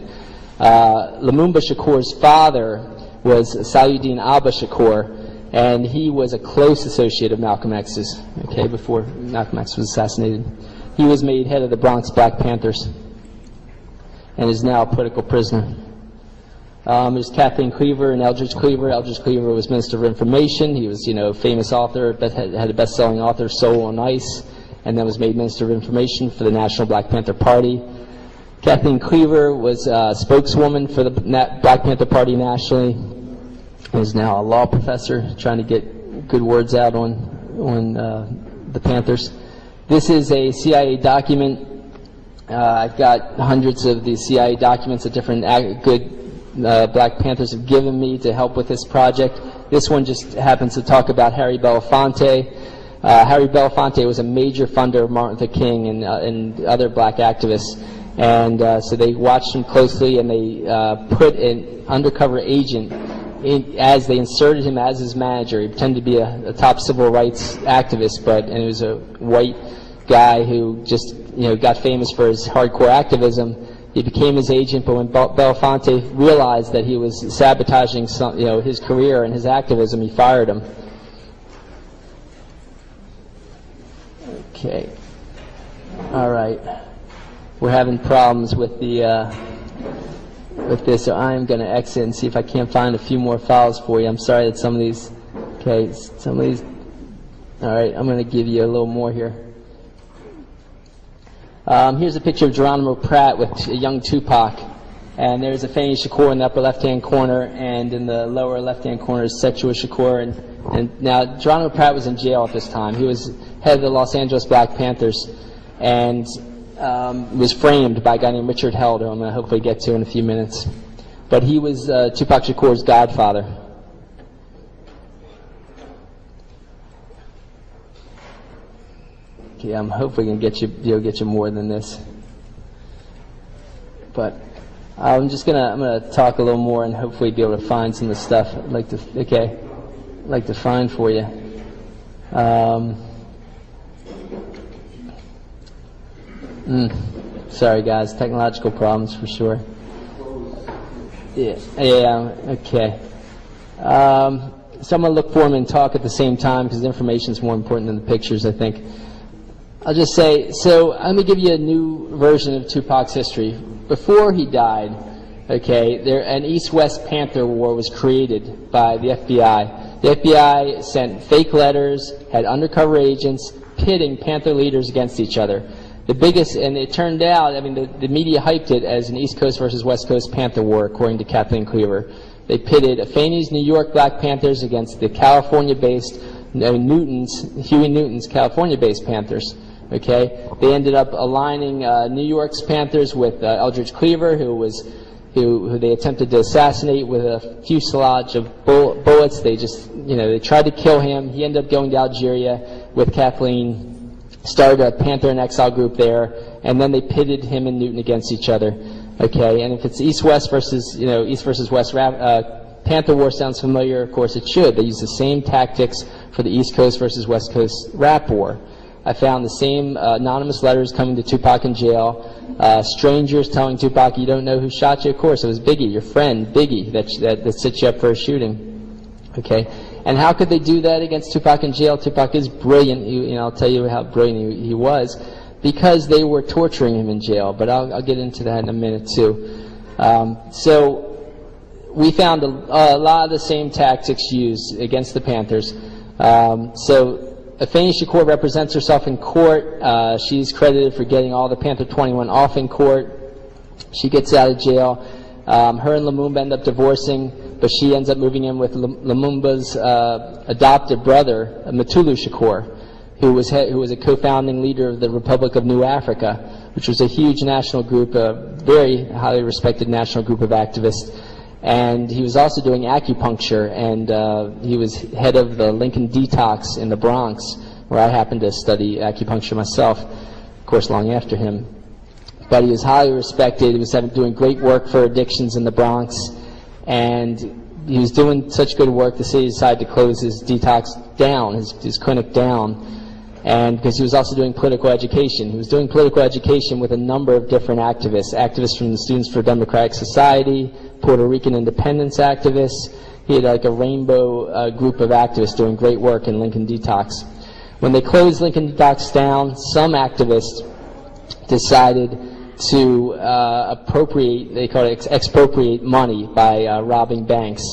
Lumumba Shakur's father was Saluddin Abba Shakur, and he was a close associate of Malcolm X's, okay, before Malcolm X was assassinated. He was made head of the Bronx Black Panthers and is now a political prisoner. There's Kathleen Cleaver and Eldridge Cleaver. Eldridge Cleaver was Minister of Information. He was, a famous author, had a best-selling author, Soul on Ice, and then was made Minister of Information for the National Black Panther Party. Kathleen Cleaver was spokeswoman for the Black Panther Party nationally, and is now a law professor trying to get good words out on the Panthers. This is a CIA document. I've got hundreds of these CIA documents that different good Black Panthers have given me to help with this project. This one just happens to talk about Harry Belafonte. Harry Belafonte was a major funder of Martin Luther King and other black activists. And so they watched him closely, and they put an undercover agent as they inserted him as his manager. He pretended to be a top civil rights activist, and he was a white guy who just got famous for his hardcore activism. He became his agent, but when Belafonte realized that he was sabotaging his career and his activism, he fired him. Okay. All right. We're having problems with the with this, so I'm going to exit and see if I can't find a few more files for you. I'm sorry that some of these. Okay, some of these. All right, I'm going to give you a little more here. Here's a picture of Geronimo Pratt with a young Tupac, and there's a Afeni Shakur in the upper left-hand corner, and in the lower left-hand corner is Sekou Shakur. And now Geronimo Pratt was in jail at this time. He was head of the Los Angeles Black Panthers, and was framed by a guy named Richard Held, who I'm going to hopefully get to in a few minutes. But he was Tupac Shakur's godfather. Okay, I'm hopefully going to get you more than this. But I'm gonna talk a little more and hopefully be able to find some of the stuff I'd like to find for you. Sorry guys, technological problems for sure. Yeah, okay. So I'm going to look for them and talk at the same time because the information is more important than the pictures, I think. I'll just say, so let me give you a new version of Tupac's history. Before he died, okay, an East-West Panther War was created by the FBI. The FBI sent fake letters, had undercover agents pitting Panther leaders against each other. The biggest, and it turned out, the media hyped it as an East Coast versus West Coast Panther War, according to Kathleen Cleaver. They pitted Afeni's New York Black Panthers against the California-based Huey Newton's California-based Panthers. Okay, they ended up aligning New York's Panthers with Eldridge Cleaver, who they attempted to assassinate with a fuselage of bullets. They just, they tried to kill him. He ended up going to Algeria with Kathleen, started a Panther in Exile group there, and then they pitted him and Newton against each other. Okay, and if it's East-West versus, East versus West Panther War sounds familiar, of course it should. They use the same tactics for the East Coast versus West Coast rap war. I found the same anonymous letters coming to Tupac in jail, strangers telling Tupac, you don't know who shot you? Of course, it was Biggie, your friend, Biggie, that set you up for a shooting. Okay, and how could they do that against Tupac in jail? Tupac is brilliant, I'll tell you how brilliant he was, because they were torturing him in jail, but I'll get into that in a minute too. So we found a lot of the same tactics used against the Panthers. So Afeni Shakur represents herself in court. She's credited for getting all the Panther 21 off in court. She gets out of jail. Her and Lumumba end up divorcing, but she ends up moving in with Lumumba's adopted brother, Mutulu Shakur, who was a co-founding leader of the Republic of New Africa, which was a huge national group, a very highly respected national group of activists. And he was also doing acupuncture, and he was head of the Lincoln Detox in the Bronx, where I happened to study acupuncture myself, of course, long after him. but he was highly respected. He was doing great work for addictions in the Bronx, and he was doing such good work, the city decided to close his detox down, his clinic down, and because he was also doing political education. He was doing political education with a number of different activists from the Students for Democratic Society, Puerto Rican independence activists. He had like a rainbow group of activists doing great work in Lincoln Detox. When they closed Lincoln Detox down, some activists decided to expropriate money by robbing banks.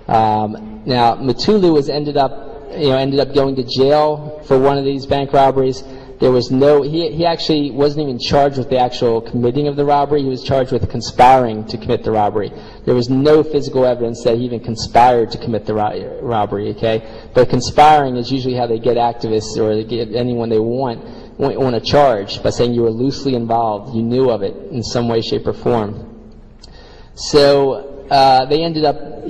Now, Mutulu ended up going to jail for one of these bank robberies. There was he actually wasn't even charged with the actual committing of the robbery. He was charged with conspiring to commit the robbery. There was no physical evidence that he even conspired to commit the robbery, okay? But conspiring is usually how they get activists or they get anyone they want to charge, by saying you were loosely involved, you knew of it in some way, shape, or form. So they ended up,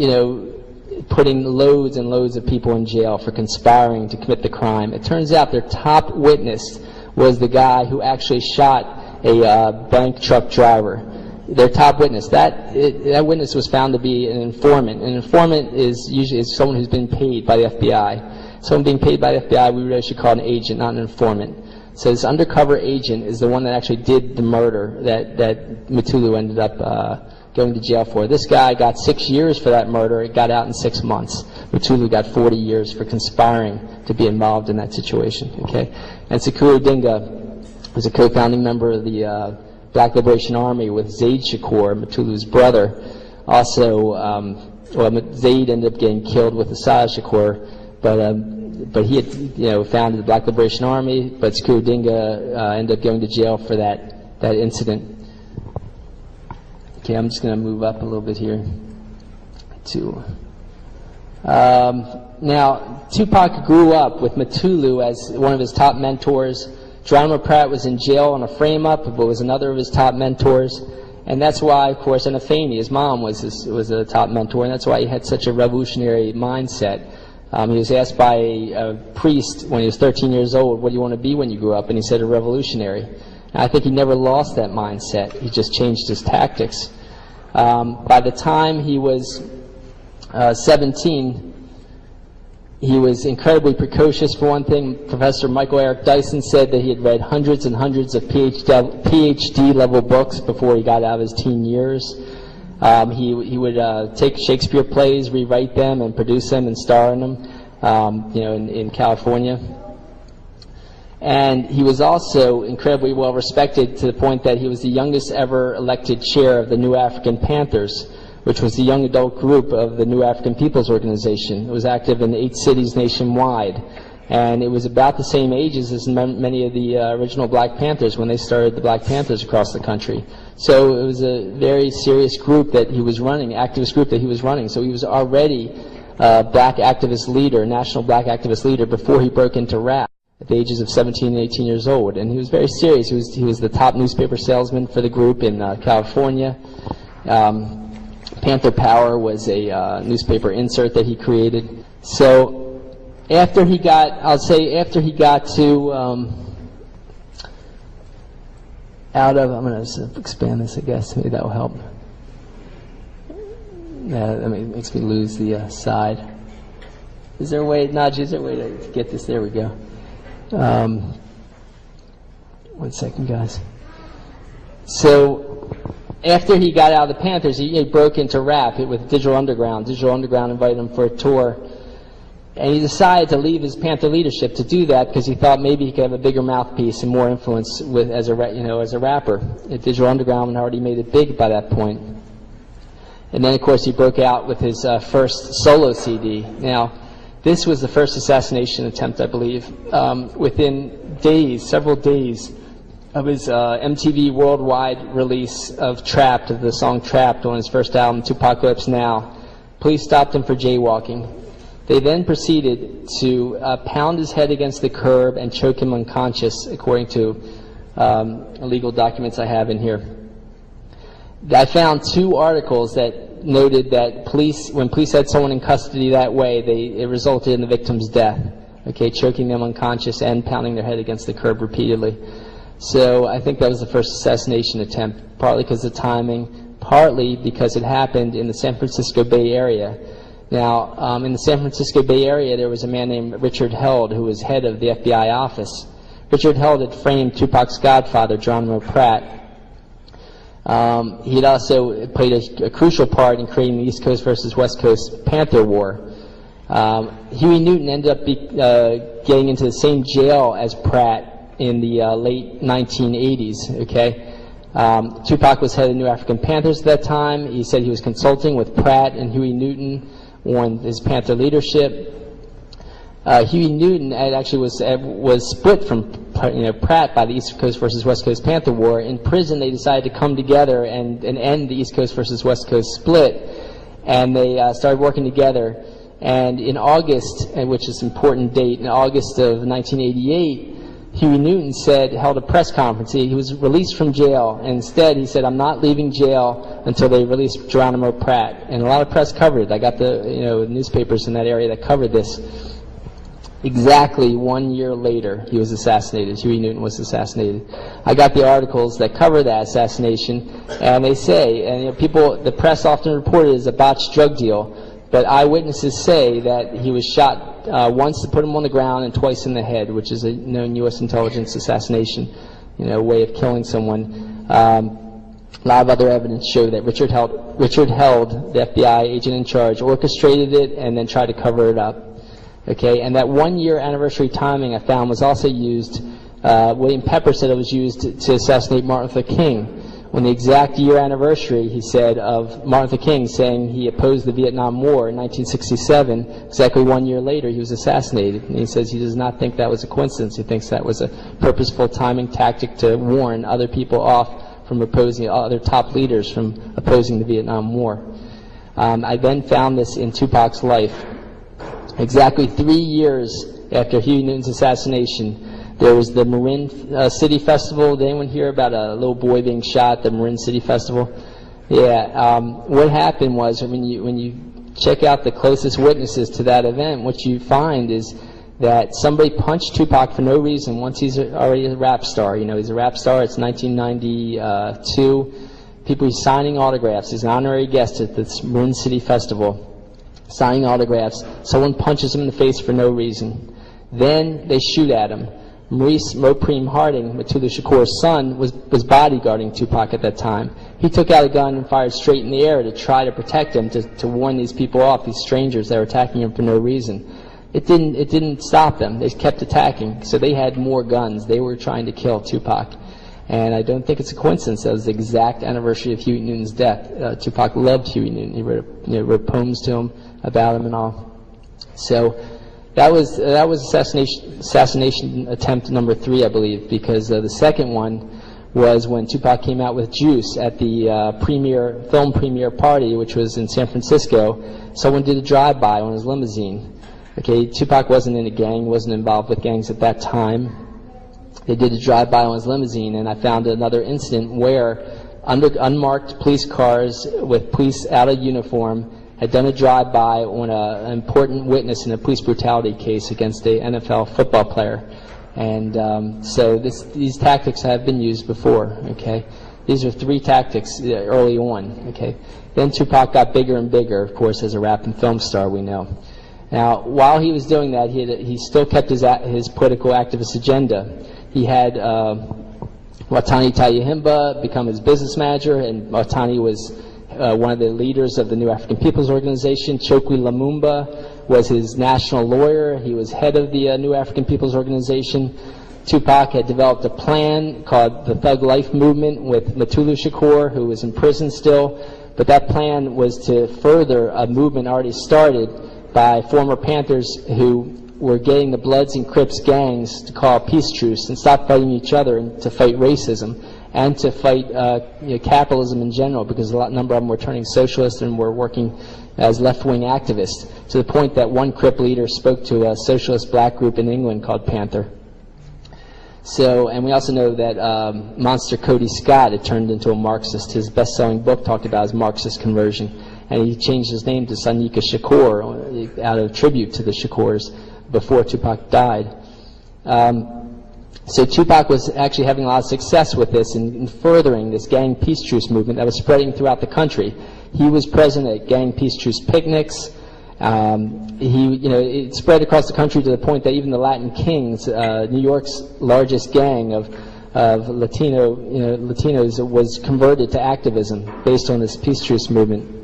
putting loads and loads of people in jail for conspiring to commit the crime. It turns out their top witness was the guy who actually shot a bank truck driver. Their top witness. That witness was found to be an informant. An informant is usually someone who's been paid by the FBI. Someone being paid by the FBI, we really should call an agent, not an informant. So this undercover agent is the one that actually did the murder that Mutulu ended up going to jail for. This guy got 6 years for that murder. He got out in 6 months. Mutulu got 40 years for conspiring to be involved in that situation. Okay, and Sekou Odinga was a co-founding member of the Black Liberation Army with Zaid Shakur, Mutulu's brother. Also, Zaid ended up getting killed with Asad Shakur, but he had founded the Black Liberation Army. But Sekou Odinga ended up going to jail for that incident. Okay, I'm just going to move up a little bit here. Now, Tupac grew up with Mutulu as one of his top mentors. Geronimo Pratt was in jail on a frame-up, but was another of his top mentors. And that's why, of course, and Afeni, his mom, was a top mentor, and that's why he had such a revolutionary mindset. He was asked by a priest when he was 13 years old, what do you want to be when you grow up? And he said, a revolutionary. And I think he never lost that mindset. He just changed his tactics. By the time he was 17, he was incredibly precocious, for one thing. Professor Michael Eric Dyson said that he had read hundreds and hundreds of PhD-level books before he got out of his teen years. He would take Shakespeare plays, rewrite them, and produce them and star in them, in California. And he was also incredibly well respected to the point that he was the youngest ever elected chair of the New African Panthers, which was the young adult group of the New African People's Organization. It was active in 8 cities nationwide. And it was about the same ages as many of the original Black Panthers when they started the Black Panthers across the country. So it was a very serious group that he was running, activist group that he was running. So he was already a black activist leader, national black activist leader, before he broke into rap at the ages of 17 and 18 years old. And he was very serious. He was the top newspaper salesman for the group in California. Panther Power was a newspaper insert that he created. So after he got to out of, I'm going to expand this, I guess, maybe that will help. That makes me lose the side. Is there a way, Najee, is there a way to get this? There we go. 1 second, guys. So after he got out of the Panthers, he broke into rap with Digital Underground. Digital Underground invited him for a tour. And he decided to leave his Panther leadership to do that because he thought maybe he could have a bigger mouthpiece and more influence as a rapper. Digital Underground had already made it big by that point. And then, of course, he broke out with his first solo CD. Now, this was the first assassination attempt, I believe. Within days, several days of his MTV worldwide release of Trapped, of the song Trapped on his first album, Tupacalypse Now, police stopped him for jaywalking. They then proceeded to pound his head against the curb and choke him unconscious, according to legal documents I have in here. I found 2 articles that noted that when police had someone in custody that way, it resulted in the victim's death. Okay, choking them unconscious and pounding their head against the curb repeatedly. So I think that was the first assassination attempt, partly because of timing, partly because it happened in the San Francisco Bay Area. Now, in the San Francisco Bay Area, there was a man named Richard Held who was head of the FBI office. Richard Held had framed Tupac's godfather, Geronimo Pratt. He had also played a crucial part in creating the East Coast versus West Coast Panther War. Huey Newton ended up getting into the same jail as Pratt in the late 1980s, okay? Tupac was head of the New African Panthers at that time. He said he was consulting with Pratt and Huey Newton on his Panther leadership. Huey Newton actually was split from Pratt by the East Coast versus West Coast Panther War. In prison, they decided to come together and end the East Coast versus West Coast split, and they started working together. And in August, which is an important date, in August of 1988, Huey Newton held a press conference. He was released from jail, and instead he said, "I'm not leaving jail until they release Geronimo Pratt." And a lot of press covered it. I got the newspapers in that area that covered this. Exactly 1 year later, he was assassinated. Huey Newton was assassinated. I got the articles that cover that assassination, and they say, and the press often reported it as a botched drug deal, but eyewitnesses say that he was shot once to put him on the ground and twice in the head, which is a known U.S. intelligence assassination, way of killing someone. A lot of other evidence show that Richard Held, the FBI agent in charge, orchestrated it and then tried to cover it up. Okay, and that 1 year anniversary timing I found was also used. William Pepper said it was used to assassinate Martin Luther King. On the exact year anniversary, he said, of Martin Luther King saying he opposed the Vietnam War in 1967, exactly 1 year later he was assassinated. And he says he does not think that was a coincidence. He thinks that was a purposeful timing tactic to warn other people off from opposing, other top leaders from opposing the Vietnam War. I then found this in Tupac's life. Exactly 3 years after Huey Newton's assassination, there was the Marin City Festival. Did anyone hear about a little boy being shot at the Marin City Festival? Yeah. What happened was, when you check out the closest witnesses to that event, what you find is that somebody punched Tupac for no reason once he's already a rap star. He's a rap star. It's 1992. People are signing autographs. He's an honorary guest at this Marin City Festival, signing autographs. Someone punches him in the face for no reason. Then they shoot at him. Maurice Mopreme Harding, Mutulu Shakur's son, was bodyguarding Tupac at that time. He took out a gun and fired straight in the air to try to protect him, to warn these people off, these strangers that were attacking him for no reason. It didn't stop them. They kept attacking, so they had more guns. They were trying to kill Tupac. And I don't think it's a coincidence. That was the exact anniversary of Huey Newton's death. Tupac loved Huey Newton. He wrote poems to him about him and all. So that was assassination attempt number 3, I believe, because the second one was when Tupac came out with Juice at the film premiere party, which was in San Francisco. Someone did a drive-by on his limousine. Okay, Tupac wasn't in a gang, wasn't involved with gangs at that time. They did a drive-by on his limousine, and I found another incident where unmarked police cars with police out of uniform had done a drive-by on an important witness in a police brutality case against a NFL football player. And so these tactics have been used before, okay? These are 3 tactics early on, okay? Then Tupac got bigger and bigger, of course, as a rap and film star, we know. Now, while he was doing that, he still kept his political activist agenda. He had Watani Tayahimba become his business manager, and Watani was one of the leaders of the New African People's Organization. Chokwe Lumumba was his national lawyer. He was head of the New African People's Organization. Tupac had developed a plan called the Thug Life Movement with Mutulu Shakur, who was in prison still. But that plan was to further a movement already started by former Panthers who were getting the Bloods and Crips gangs to call a peace truce and stop fighting each other and to fight racism and to fight capitalism in general, because a number of them were turning socialist and were working as left-wing activists, to the point that one Crip leader spoke to a socialist black group in England called Panther. So, and we also know that Monster Cody Scott had turned into a Marxist. His best-selling book talked about his Marxist conversion, and he changed his name to Sonika Shakur out of tribute to the Shakurs before Tupac died. So Tupac was actually having a lot of success with this in furthering this gang peace truce movement that was spreading throughout the country. He was present at gang peace truce picnics. It spread across the country to the point that even the Latin Kings, New York's largest gang of Latinos, was converted to activism based on this peace truce movement.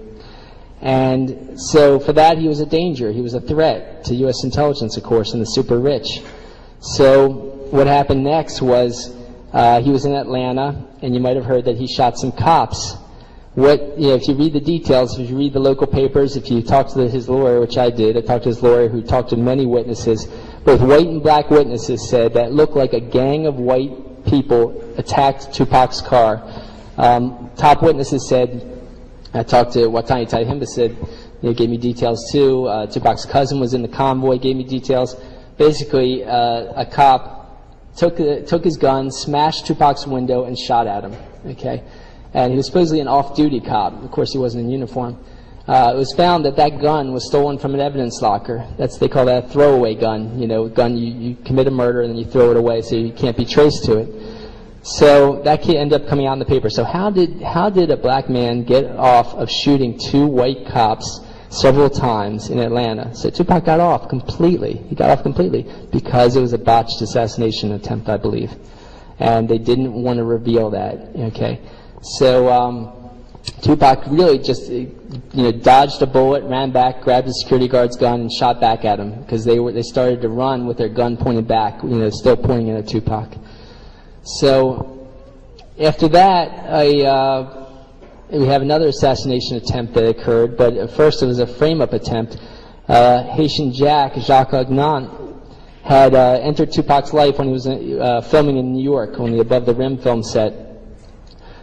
And so for that, he was a danger. He was a threat to U.S. intelligence, of course, and the super rich. So what happened next was he was in Atlanta, and you might have heard that he shot some cops. If you read the details, if you read the local papers, if you talk to his lawyer, which I did, I talked to his lawyer who talked to many witnesses, both white and black witnesses said that it looked like a gang of white people attacked Tupac's car. Top witnesses said, I talked to Watani Taihimba, said, gave me details too. Tupac's cousin was in the convoy, gave me details. Basically, a cop took his gun, smashed Tupac's window, and shot at him. Okay, and he was supposedly an off-duty cop. Of course, he wasn't in uniform. It was found that that gun was stolen from an evidence locker. They call that a throwaway gun. Gun you commit a murder and then you throw it away so you can't be traced to it. So that ended up coming out in the paper. So how did a black man get off of shooting two white cops several times in Atlanta? So Tupac got off completely. He got off completely because it was a botched assassination attempt, I believe, and they didn't want to reveal that. Okay, so Tupac really just dodged a bullet, ran back, grabbed the security guard's gun, and shot back at him because they started to run with their gun pointed back, still pointing at Tupac. So after that, we have another assassination attempt that occurred, but at first it was a frame-up attempt. Haitian Jack, Jacques Agnant, had entered Tupac's life when he was filming in New York on the Above the Rim film set.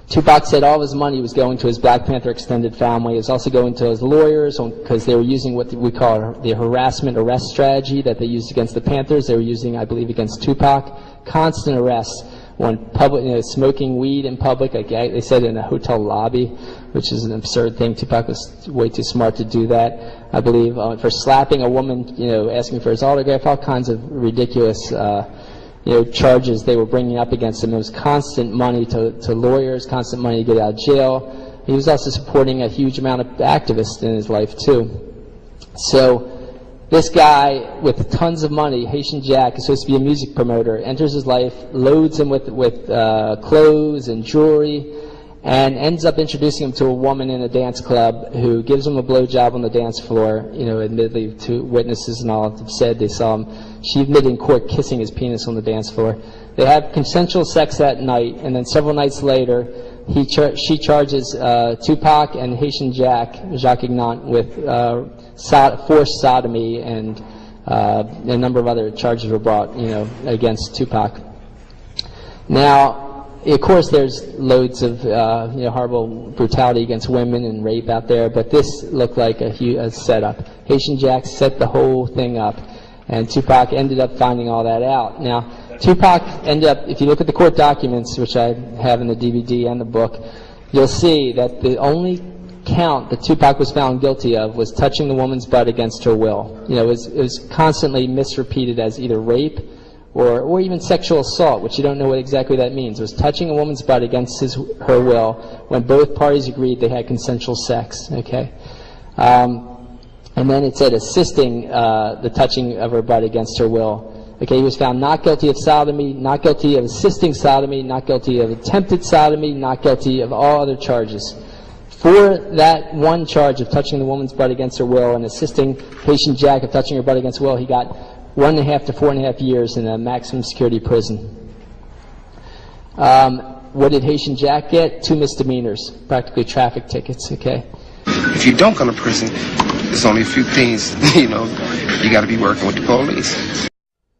Tupac said all of his money was going to his Black Panther extended family. It was also going to his lawyers because they were using what we call the harassment arrest strategy that they used against the Panthers. They were using, I believe, against Tupac. Constant arrests when public, smoking weed in public. Like they said in a hotel lobby, which is an absurd thing. Tupac was way too smart to do that, I believe. For slapping a woman, asking for his autograph, all kinds of ridiculous charges they were bringing up against him. It was constant money to lawyers, constant money to get out of jail. He was also supporting a huge amount of activists in his life, too. So this guy with tons of money, Haitian Jack, is supposed to be a music promoter, enters his life, loads him with clothes and jewelry, and ends up introducing him to a woman in a dance club who gives him a blowjob on the dance floor. Admittedly, two witnesses and all have said they saw him. She admitted in court kissing his penis on the dance floor. They have consensual sex that night, and then several nights later, she charges Tupac and Haitian Jack, Jacques Agnant, with forced sodomy, and a number of other charges were brought, against Tupac. Now, of course, there's loads of horrible brutality against women and rape out there, but this looked like a setup. Haitian Jack set the whole thing up, and Tupac ended up finding all that out. Now, Tupac ended up, if you look at the court documents, which I have in the DVD and the book, you'll see that the only count that Tupac was found guilty of was touching the woman's butt against her will. It was constantly misrepeated as either rape or even sexual assault, which you don't know what exactly that means. It was touching a woman's butt against her will when both parties agreed they had consensual sex. Okay, and then it said assisting the touching of her butt against her will. Okay, he was found not guilty of sodomy, not guilty of assisting sodomy, not guilty of attempted sodomy, not guilty of all other charges. For that one charge of touching the woman's butt against her will and assisting Haitian Jack of touching her butt against her will, he got 1.5 to 4.5 years in a maximum security prison. What did Haitian Jack get? 2 misdemeanors, practically traffic tickets, okay? If you don't go to prison, there's only a few things, you got to be working with the police.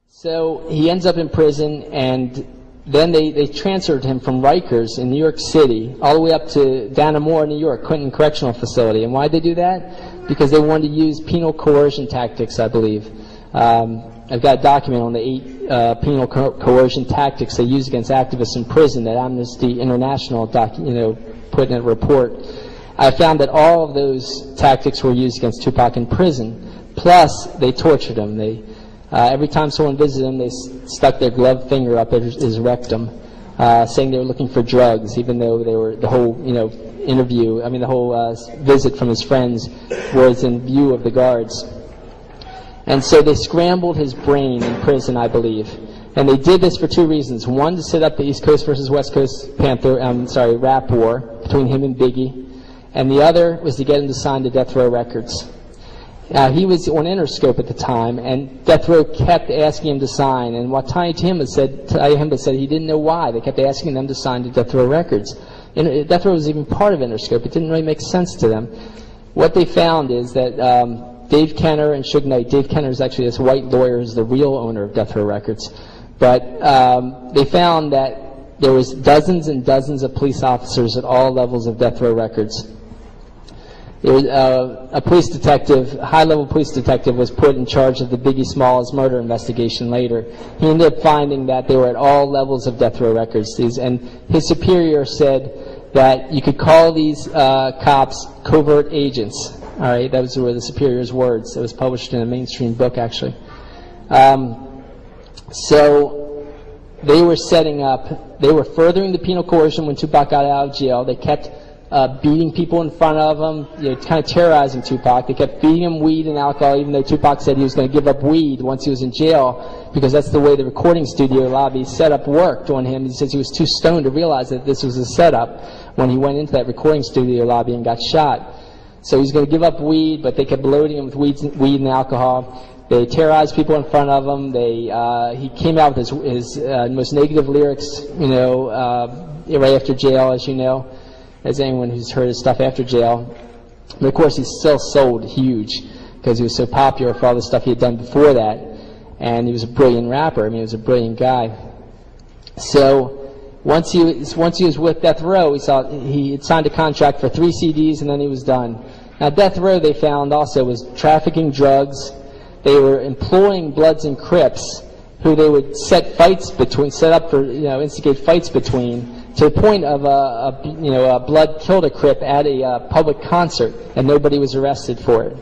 So he ends up in prison, and then they transferred him from Rikers in New York City all the way up to Dannemora, New York, Quentin Correctional Facility. And why'd they do that? Because they wanted to use penal coercion tactics, I believe. I've got a document on the 8 penal coercion tactics they use against activists in prison that Amnesty International put in a report. I found that all of those tactics were used against Tupac in prison. Plus, they tortured him. They Every time someone visited him, they stuck their gloved finger up his rectum, saying they were looking for drugs, even though they were the whole, the whole visit from his friends was in view of the guards. And so they scrambled his brain in prison, I believe. And they did this for two reasons. One, to set up the East Coast versus West Coast rap war between him and Biggie. And the other was to get him to sign the Death Row Records. He was on Interscope at the time, and Death Row kept asking him to sign. And what Tiny Tim had said he didn't know why. They kept asking them to sign to Death Row Records. And Death Row was even part of Interscope. It didn't really make sense to them. What they found is that Dave Kenner and Suge Knight, Dave Kenner is actually this white lawyer who's the real owner of Death Row Records. But they found that there was dozens and dozens of police officers at all levels of Death Row Records. There was, a police detective, high-level police detective, was put in charge of the Biggie Smalls murder investigation later. He ended up finding that they were at all levels of Death Row Records. And his superior said that you could call these cops covert agents. All right, those were the superior's words. It was published in a mainstream book, actually. So they were setting up, they were furthering the penal coercion when Tupac got out of jail. They kept beating people in front of him, kind of terrorizing Tupac. They kept feeding him weed and alcohol, even though Tupac said he was going to give up weed once he was in jail, because that's the way the recording studio lobby setup worked on him. He says he was too stoned to realize that this was a setup when he went into that recording studio lobby and got shot. So he was going to give up weed, but they kept loading him with weed and alcohol. They terrorized people in front of him. He came out with his most negative lyrics, right after jail, as you know, as anyone who's heard his stuff after jail. But of course, he still sold huge because he was so popular for all the stuff he had done before that. And he was a brilliant rapper. I mean, he was a brilliant guy. So once he was with Death Row, he had signed a contract for 3 CDs, and then he was done. Now, Death Row, they found also, was trafficking drugs. They were employing Bloods and Crips, who they would instigate fights between, to the point of a Blood killed a Crip at a public concert, and nobody was arrested for it.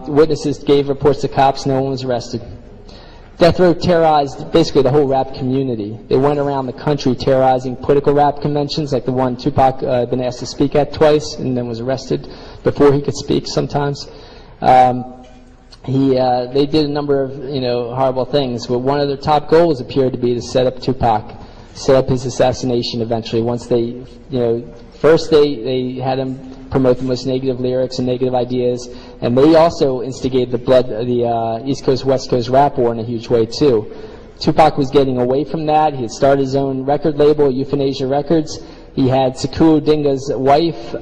Witnesses gave reports to cops, no one was arrested. Death Row terrorized basically the whole rap community. They went around the country terrorizing political rap conventions, like the one Tupac had been asked to speak at twice and then was arrested before he could speak sometimes. They did a number of horrible things, but one of their top goals appeared to be to set up Tupac, set up his assassination eventually. Once they, first they had him promote the most negative lyrics and negative ideas, and they also instigated the East Coast West Coast rap war in a huge way too. Tupac was getting away from that. He had started his own record label, Euthanasia Records. He had Sekou Dinga's wife,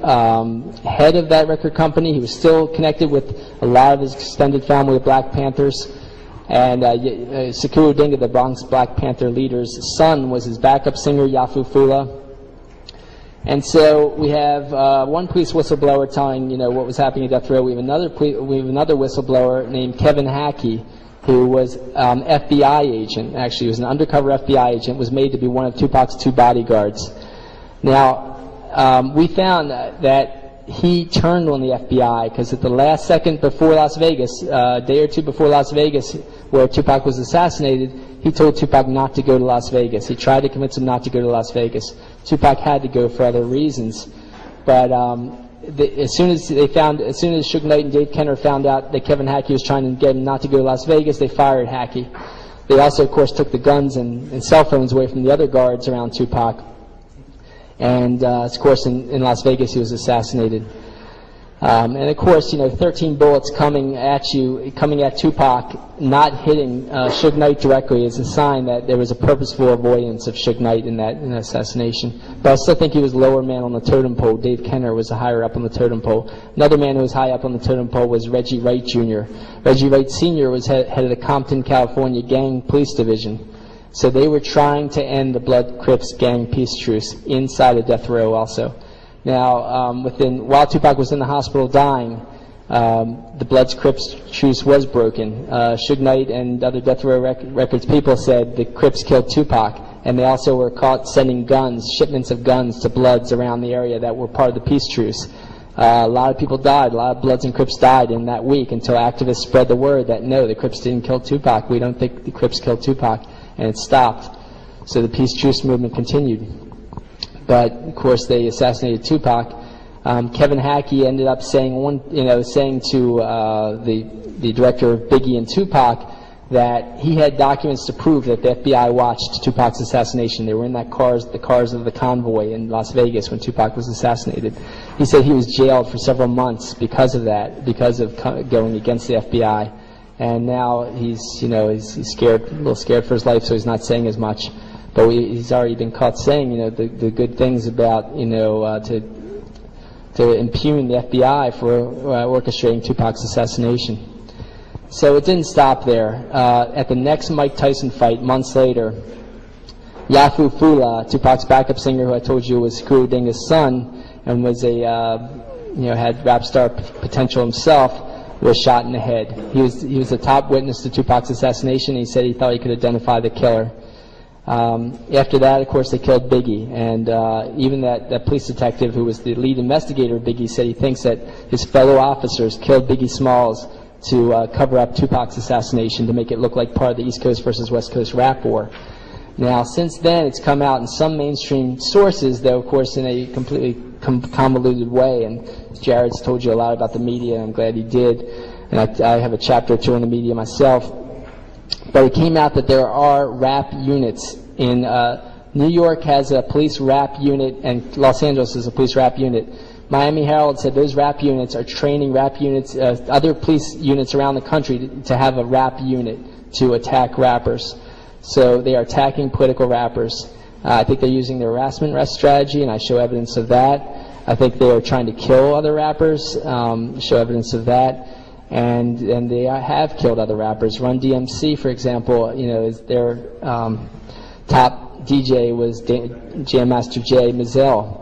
head of that record company. He was still connected with a lot of his extended family of Black Panthers. And Sekou Dinga, the Bronx Black Panther leader's son, was his backup singer, Yafu Fula. And so we have one police whistleblower telling what was happening at Death Row. We have another whistleblower named Kevin Hackey, who was FBI agent. Actually, he was an undercover FBI agent. Was made to be one of Tupac's 2 bodyguards. Now, we found that he turned on the FBI because at the last second before Las Vegas, a day or two before Las Vegas, where Tupac was assassinated, he told Tupac not to go to Las Vegas. He tried to convince him not to go to Las Vegas. Tupac had to go for other reasons. But as soon as Suge Knight and Dave Kenner found out that Kevin Hackey was trying to get him not to go to Las Vegas, they fired Hackey. They also, of course, took the guns and cell phones away from the other guards around Tupac. And, of course, in Las Vegas, he was assassinated. And, of course, 13 bullets coming at Tupac, not hitting Suge Knight directly is a sign that there was a purposeful avoidance of Suge Knight in that assassination. But I still think he was lower man on the totem pole. Dave Kenner was higher up on the totem pole. Another man who was high up on the totem pole was Reggie Wright Jr. Reggie Wright Sr. was head of the Compton, California Gang Police Division. So they were trying to end the Blood Crips gang peace truce inside of Death Row also. Now, while Tupac was in the hospital dying, the Bloods Crips truce was broken. Suge Knight and other Death Row Records people said the Crips killed Tupac, and they also were caught sending shipments of guns to Bloods around the area that were part of the peace truce. A lot of people died. A lot of Bloods and Crips died in that week until activists spread the word that no, the Crips didn't kill Tupac. We don't think the Crips killed Tupac, and it stopped. So the peace truce movement continued. But of course, they assassinated Tupac. Kevin Hackey ended up saying saying to the director of Biggie and Tupac that he had documents to prove that the FBI watched Tupac's assassination. They were in the cars of the convoy in Las Vegas when Tupac was assassinated. He said he was jailed for several months because of that, because of going against the FBI. And now he's scared, a little scared for his life, so he's not saying as much. But he's already been caught saying, the good things about, to impugn the FBI for orchestrating Tupac's assassination. So it didn't stop there. At the next Mike Tyson fight, months later, Yafu Fula, Tupac's backup singer, who I told you was Kuru Dinga's son and was had rap star potential himself, was shot in the head. He was the top witness to Tupac's assassination. He said he thought he could identify the killer. After that, of course, they killed Biggie, and even that police detective who was the lead investigator of Biggie said he thinks that his fellow officers killed Biggie Smalls to cover up Tupac's assassination, to make it look like part of the East Coast versus West Coast rap war. Now, since then, it's come out in some mainstream sources, though, of course, in a completely convoluted way, and Jared's told you a lot about the media, and I'm glad he did, and I have a chapter or two on the media myself. But it came out that there are rap units in New York has a police rap unit, and Los Angeles is a police rap unit. Miami Herald said those rap units are training rap units, other police units around the country to have a rap unit to attack rappers. So they are attacking political rappers. I think they're using the harassment strategy, and I show evidence of that. I think they are trying to kill other rappers, show evidence of that. And they have killed other rappers. Run DMC, for example, is their top DJ was Jam Master Jay Mizell.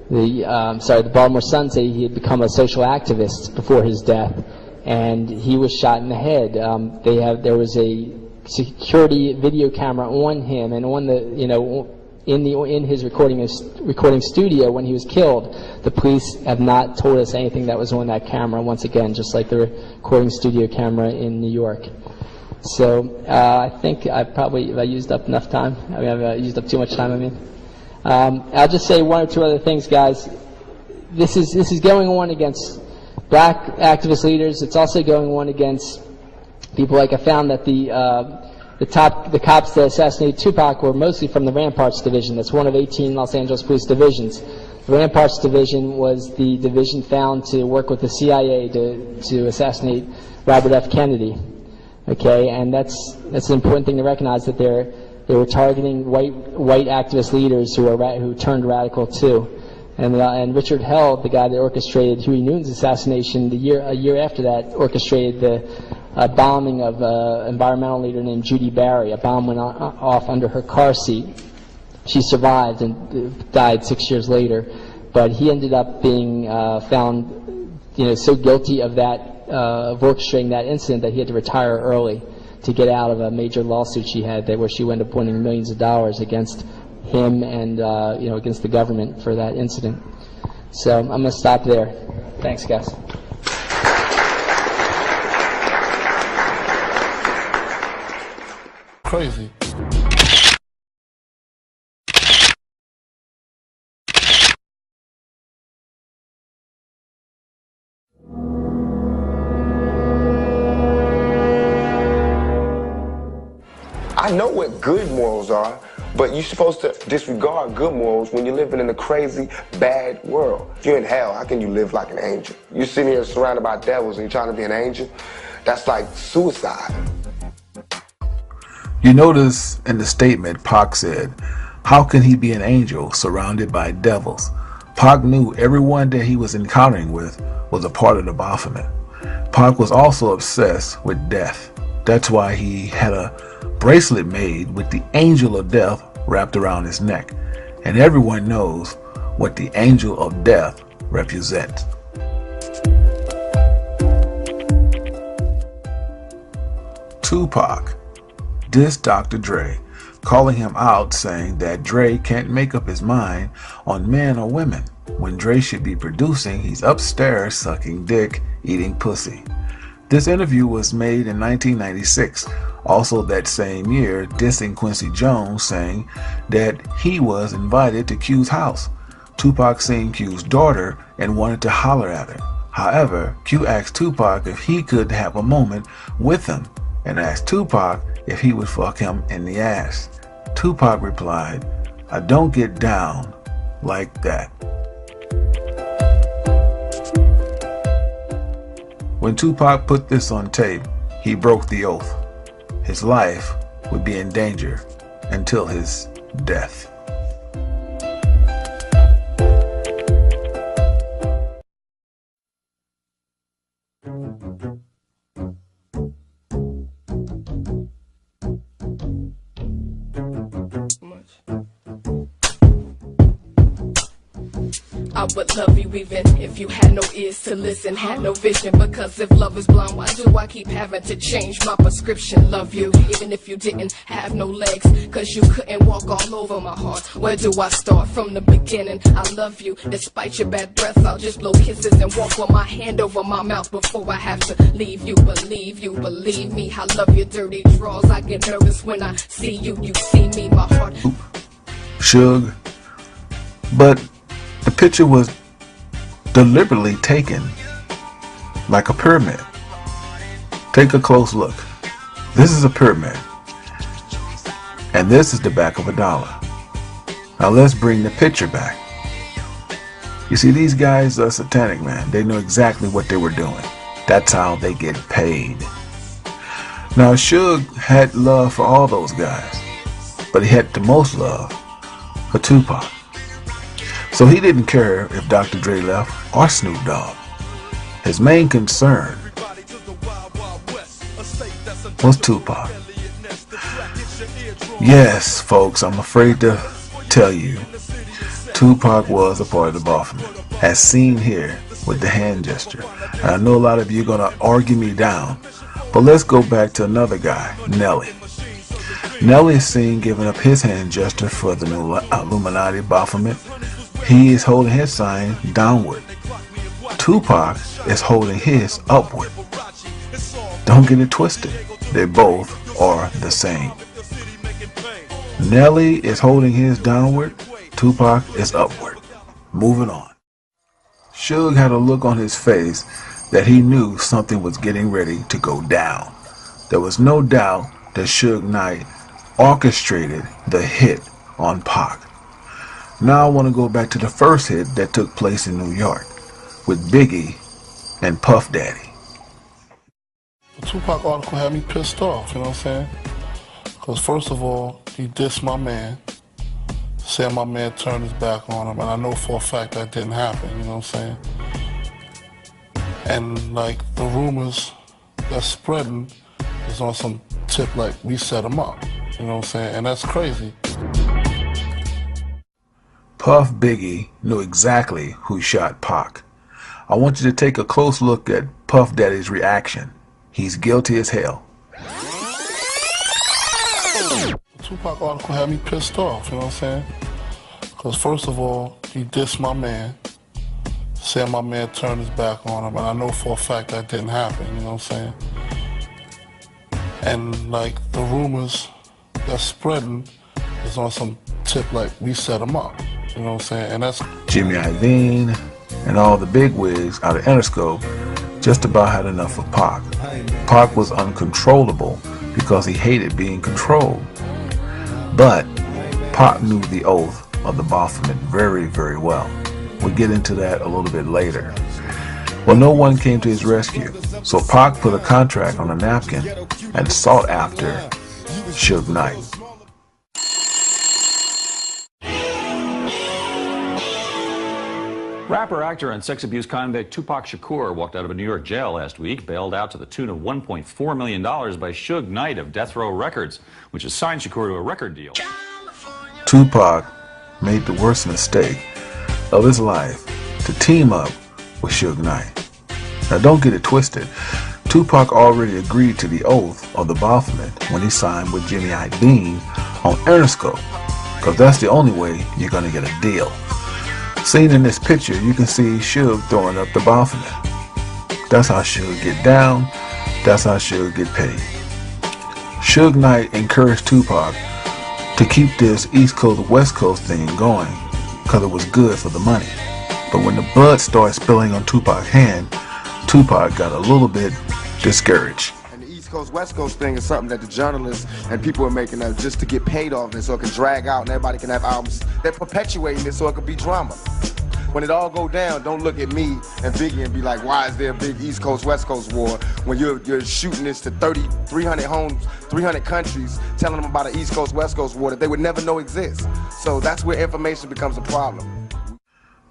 The Baltimore Sun said he had become a social activist before his death, and he was shot in the head. There was a security video camera on him and on in his recording studio when he was killed. The police have not told us anything that was on that camera, once again, just like the recording studio camera in New York. So I think I used up enough time. I've used up too much time, I'll just say one or two other things, guys. This is going on against black activist leaders. It's also going on against people. Like I found that the cops that assassinated Tupac were mostly from the Ramparts Division. That's one of 18 Los Angeles police divisions. The Ramparts Division was the division found to work with the CIA to assassinate Robert F. Kennedy. Okay, and that's an important thing to recognize, that they were targeting white activist leaders who turned radical too. And Richard Held, the guy that orchestrated Huey Newton's assassination, a year after that, orchestrated the bombing of an environmental leader named Judy Barry. A bomb went off under her car seat. She survived and died 6 years later, but he ended up being found, so guilty of that, of orchestrating that incident, that he had to retire early to get out of a major lawsuit she had there, where she wound up winning millions of dollars against him and against the government for that incident. So I'm going to stop there. Thanks, guys. Crazy. I know what good morals are, but you're supposed to disregard good morals when you're living in a crazy, bad world. If you're in hell, how can you live like an angel? You're sitting here surrounded by devils and you're trying to be an angel? That's like suicide. You notice in the statement Pac said, how can he be an angel surrounded by devils? Pac knew everyone that he was encountering with was a part of the Baphomet. Pac was also obsessed with death. That's why he had a bracelet made with the angel of death wrapped around his neck. And everyone knows what the angel of death represents. Tupac dissed Dr. Dre, calling him out, saying that Dre can't make up his mind on men or women. When Dre should be producing, he's upstairs sucking dick, eating pussy. This interview was made in 1996. Also that same year, dissing Quincy Jones, saying that he was invited to Q's house. Tupac seen Q's daughter and wanted to holler at her. However, Q asked Tupac if he could have a moment with him and asked Tupac if he would fuck him in the ass. Tupac replied, "I don't get down like that." When Tupac put this on tape, he broke the oath. His life would be in danger until his death. I would love you even if you had no ears to listen, had no vision. Because if love is blind, why do I keep having to change my prescription? Love you even if you didn't have no legs, cause you couldn't walk all over my heart. Where do I start from the beginning? I love you despite your bad breath. I'll just blow kisses and walk with my hand over my mouth before I have to leave you. Believe me, I love your dirty draws. I get nervous when I see you, you see me, my heart. Suge, but the picture was deliberately taken like a pyramid. Take a close look. This is a pyramid, and this is the back of a dollar. Now let's bring the picture back. You see, these guys are satanic, man. They know exactly what they were doing. That's how they get paid. Now Suge had love for all those guys, but he had the most love for Tupac. So he didn't care if Dr. Dre left or Snoop Dogg. His main concern was Tupac. Yes, folks, I'm afraid to tell you, Tupac was a part of the Baphomet, as seen here with the hand gesture. And I know a lot of you are going to argue me down, but let's go back to another guy, Nelly. Nelly is seen giving up his hand gesture for the Illuminati Baphomet. He is holding his sign downward. Tupac is holding his upward. Don't get it twisted. They both are the same. Nelly is holding his downward. Tupac is upward. Moving on. Suge had a look on his face that he knew something was getting ready to go down. There was no doubt that Suge Knight orchestrated the hit on Pac. Now I want to go back to the first hit that took place in New York with Biggie and Puff Daddy. The Tupac article had me pissed off, you know what I'm saying? Because first of all, he dissed my man, said my man turned his back on him, and I know for a fact that didn't happen, you know what I'm saying? And like the rumors that's spreading is on some tip like we set him up, you know what I'm saying? And that's crazy. Puff Biggie knew exactly who shot Pac. I want you to take a close look at Puff Daddy's reaction. He's guilty as hell. The Tupac article had me pissed off, you know what I'm saying? Because first of all, he dissed my man, said my man turned his back on him, and I know for a fact that didn't happen, you know what I'm saying? And like the rumors that's spreading is on some tip like we set him up. You know what I'm saying? And that's Jimmy Iovine and all the bigwigs out of Interscope just about had enough of Pac. Pac was uncontrollable because he hated being controlled. But Pac knew the oath of the Baphomet very, very well. We'll get into that a little bit later. Well, no one came to his rescue, so Pac put a contract on a napkin and sought after Suge Knight. Rapper, actor, and sex abuse convict Tupac Shakur walked out of a New York jail last week, bailed out to the tune of $1.4 million by Suge Knight of Death Row Records, which has signed Shakur to a record deal. Tupac made the worst mistake of his life to team up with Suge Knight. Now don't get it twisted. Tupac already agreed to the oath of the Baphomet when he signed with Jimmy Iovine on Interscope, because that's the only way you're going to get a deal. Seen in this picture, you can see Suge throwing up the Baphomet. That's how Suge get down. That's how Suge get paid. Suge Knight encouraged Tupac to keep this East Coast West Coast thing going because it was good for the money. But when the blood started spilling on Tupac's hand, Tupac got a little bit discouraged. And the East Coast West Coast thing is something that the journalists and people are making up just to get paid off it so it can drag out and everybody can have albums. They're perpetuating it so it could be drama. When it all go down, don't look at me and Biggie and be like, why is there a big East Coast West Coast war when you're shooting this to 300 homes, 300 countries, telling them about an East Coast West Coast war that they would never know exists. So that's where information becomes a problem.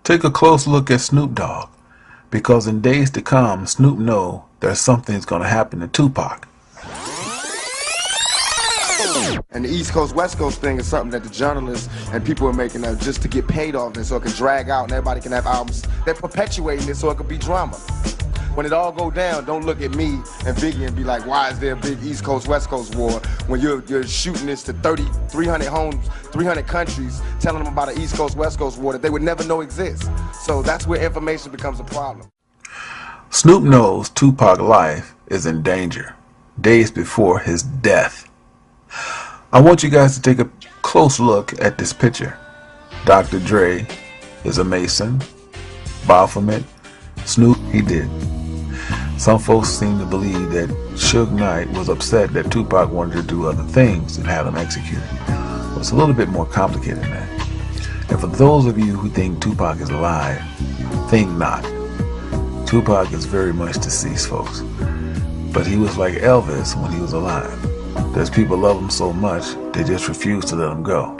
Take a close look at Snoop Dogg, because in days to come, Snoop knows that something's going to happen to Tupac. And the East Coast West Coast thing is something that the journalists and people are making up just to get paid off it so it can drag out and everybody can have albums. They're perpetuating it so it could be drama. When it all go down, don't look at me and Biggie and be like, why is there a big East Coast West Coast war when you're shooting this to 300 homes, 300 countries, telling them about an East Coast West Coast war that they would never know exists. So that's where information becomes a problem. Snoop knows Tupac's life is in danger days before his death. I want you guys to take a close look at this picture. Dr. Dre is a Mason. Baphomet, Snoop, he did. Some folks seem to believe that Suge Knight was upset that Tupac wanted to do other things and have him executed. Well, it's a little bit more complicated than that. And for those of you who think Tupac is alive, think not. Tupac is very much deceased, folks. But he was like Elvis when he was alive. There's people love him so much, they just refuse to let him go.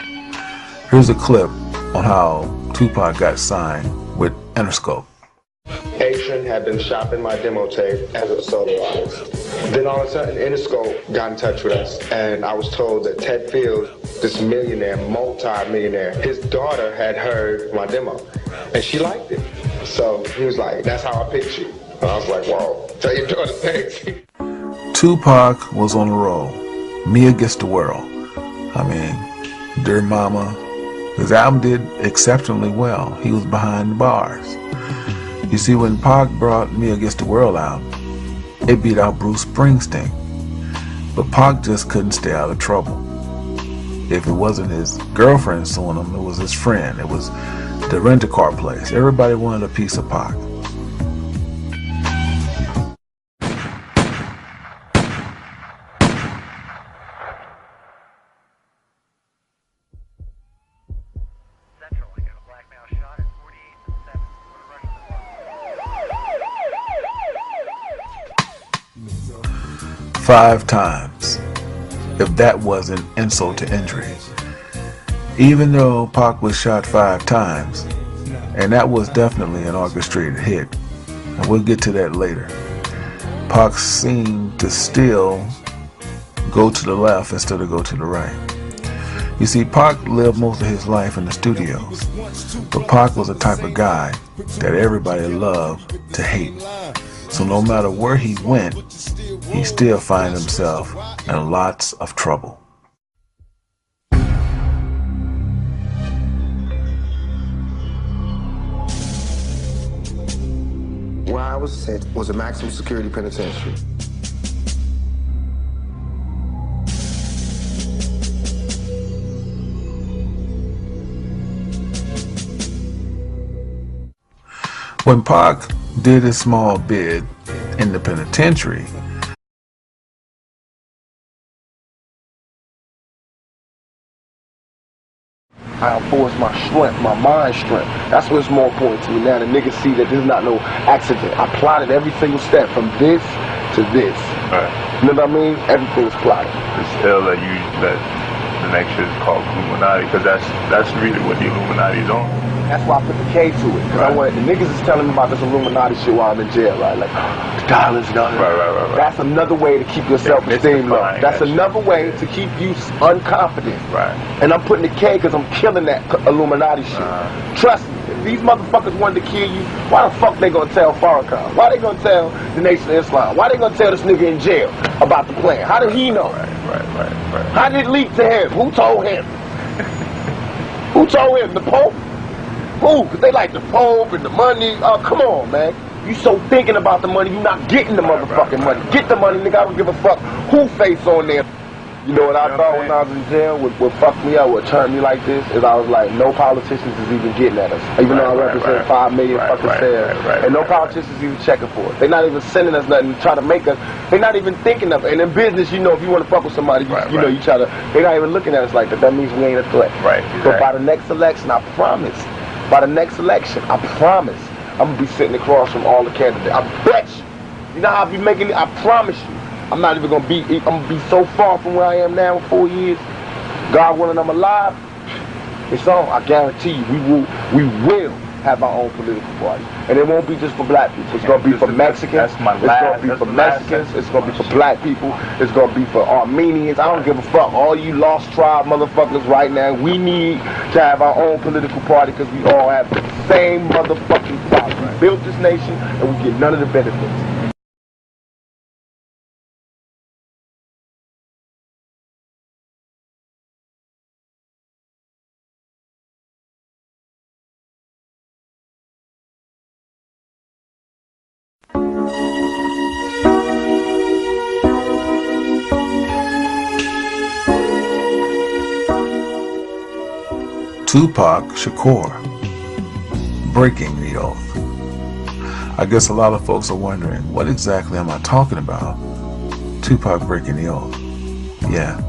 Here's a clip on how Tupac got signed with Interscope. Asian had been shopping my demo tape as a solo artist. Then all of a sudden, Interscope got in touch with us, and I was told that Ted Fields, this millionaire, multi-millionaire, his daughter had heard my demo, and she liked it. So he was like, that's how I picked you. And I was like, whoa, tell your daughter thanks. Tupac was on the roll. Me Against the World. I mean, Dear Mama. His album did exceptionally well. He was behind the bars. You see, when Pac brought Me Against the World out, it beat out Bruce Springsteen. But Pac just couldn't stay out of trouble. If it wasn't his girlfriend suing him, it was his friend. It was the rent-a-car place. Everybody wanted a piece of Pac. Central, I got a black male shot at 48 and 7. We're running 5 times. If that wasn't insult to injury. Even though Pac was shot 5 times, and that was definitely an orchestrated hit, and we'll get to that later, Pac seemed to still go to the left instead of go to the right. You see, Pac lived most of his life in the studios, but Pac was the type of guy that everybody loved to hate. So no matter where he went, he still found himself in lots of trouble. Where I was sent was a maximum security penitentiary. When Pac did his small bid in the penitentiary, I enforce my strength, my mind strength. That's what's more important to me now. The niggas see that this is not no accident. I plotted every single step from this to this. Right. You know what I mean? Everything's plotted. It's ill that the next shit is called Illuminati, because that's really what the Illuminati is on. That's why I put the K to it. Because I wanted, the niggas is telling me about this Illuminati shit while I'm in jail, right? Like, the dollars, Right. That's another way to keep your self-esteem low. That's another way to keep you unconfident. Right. And I'm putting the K because I'm killing that Illuminati shit. Trust me. these motherfuckers wanted to kill you, why the fuck they gonna tell Farrakhan? Why they gonna tell the Nation of Islam? Why they gonna tell this nigga in jail about the plan? How did he know? Right. How did it leak to him? Who told him? Who told him? The Pope? Who? Because they like the Pope and the money. Oh, come on, man. You so thinking about the money, you not getting the motherfucking money. Get the money, nigga. I don't give a fuck who face on there. You know what I thought when I was in jail? What fucked me up, what turned me like this, is I was like, no politicians is even getting at us. Even though I represent 5 million fucking shares. And no politicians even checking for us. They're not even sending us nothing to try to make us. They're not even thinking of it. And in business, you know, if you want to fuck with somebody, you know, you try to, they're not even looking at us like that. That means we ain't a threat. But by the next election, I promise, by the next election, I promise, I'm going to be sitting across from all the candidates. I bet you. You know how I be making it? I promise you. I'm not even gonna be. I'm gonna be so far from where I am now in 4 years. God willing, I'm alive. It's on. I guarantee you, we will have our own political party, and it won't be just for black people. It's gonna be for Mexicans. It's gonna be for Mexicans. It's gonna be for black people. It's gonna be for Armenians. I don't give a fuck. All you lost tribe motherfuckers right now. We need to have our own political party because we all have the same motherfucking problem. We built this nation, and we get none of the benefits. Tupac Shakur, breaking the oath. I guess a lot of folks are wondering, what exactly am I talking about? Tupac breaking the oath. Yeah,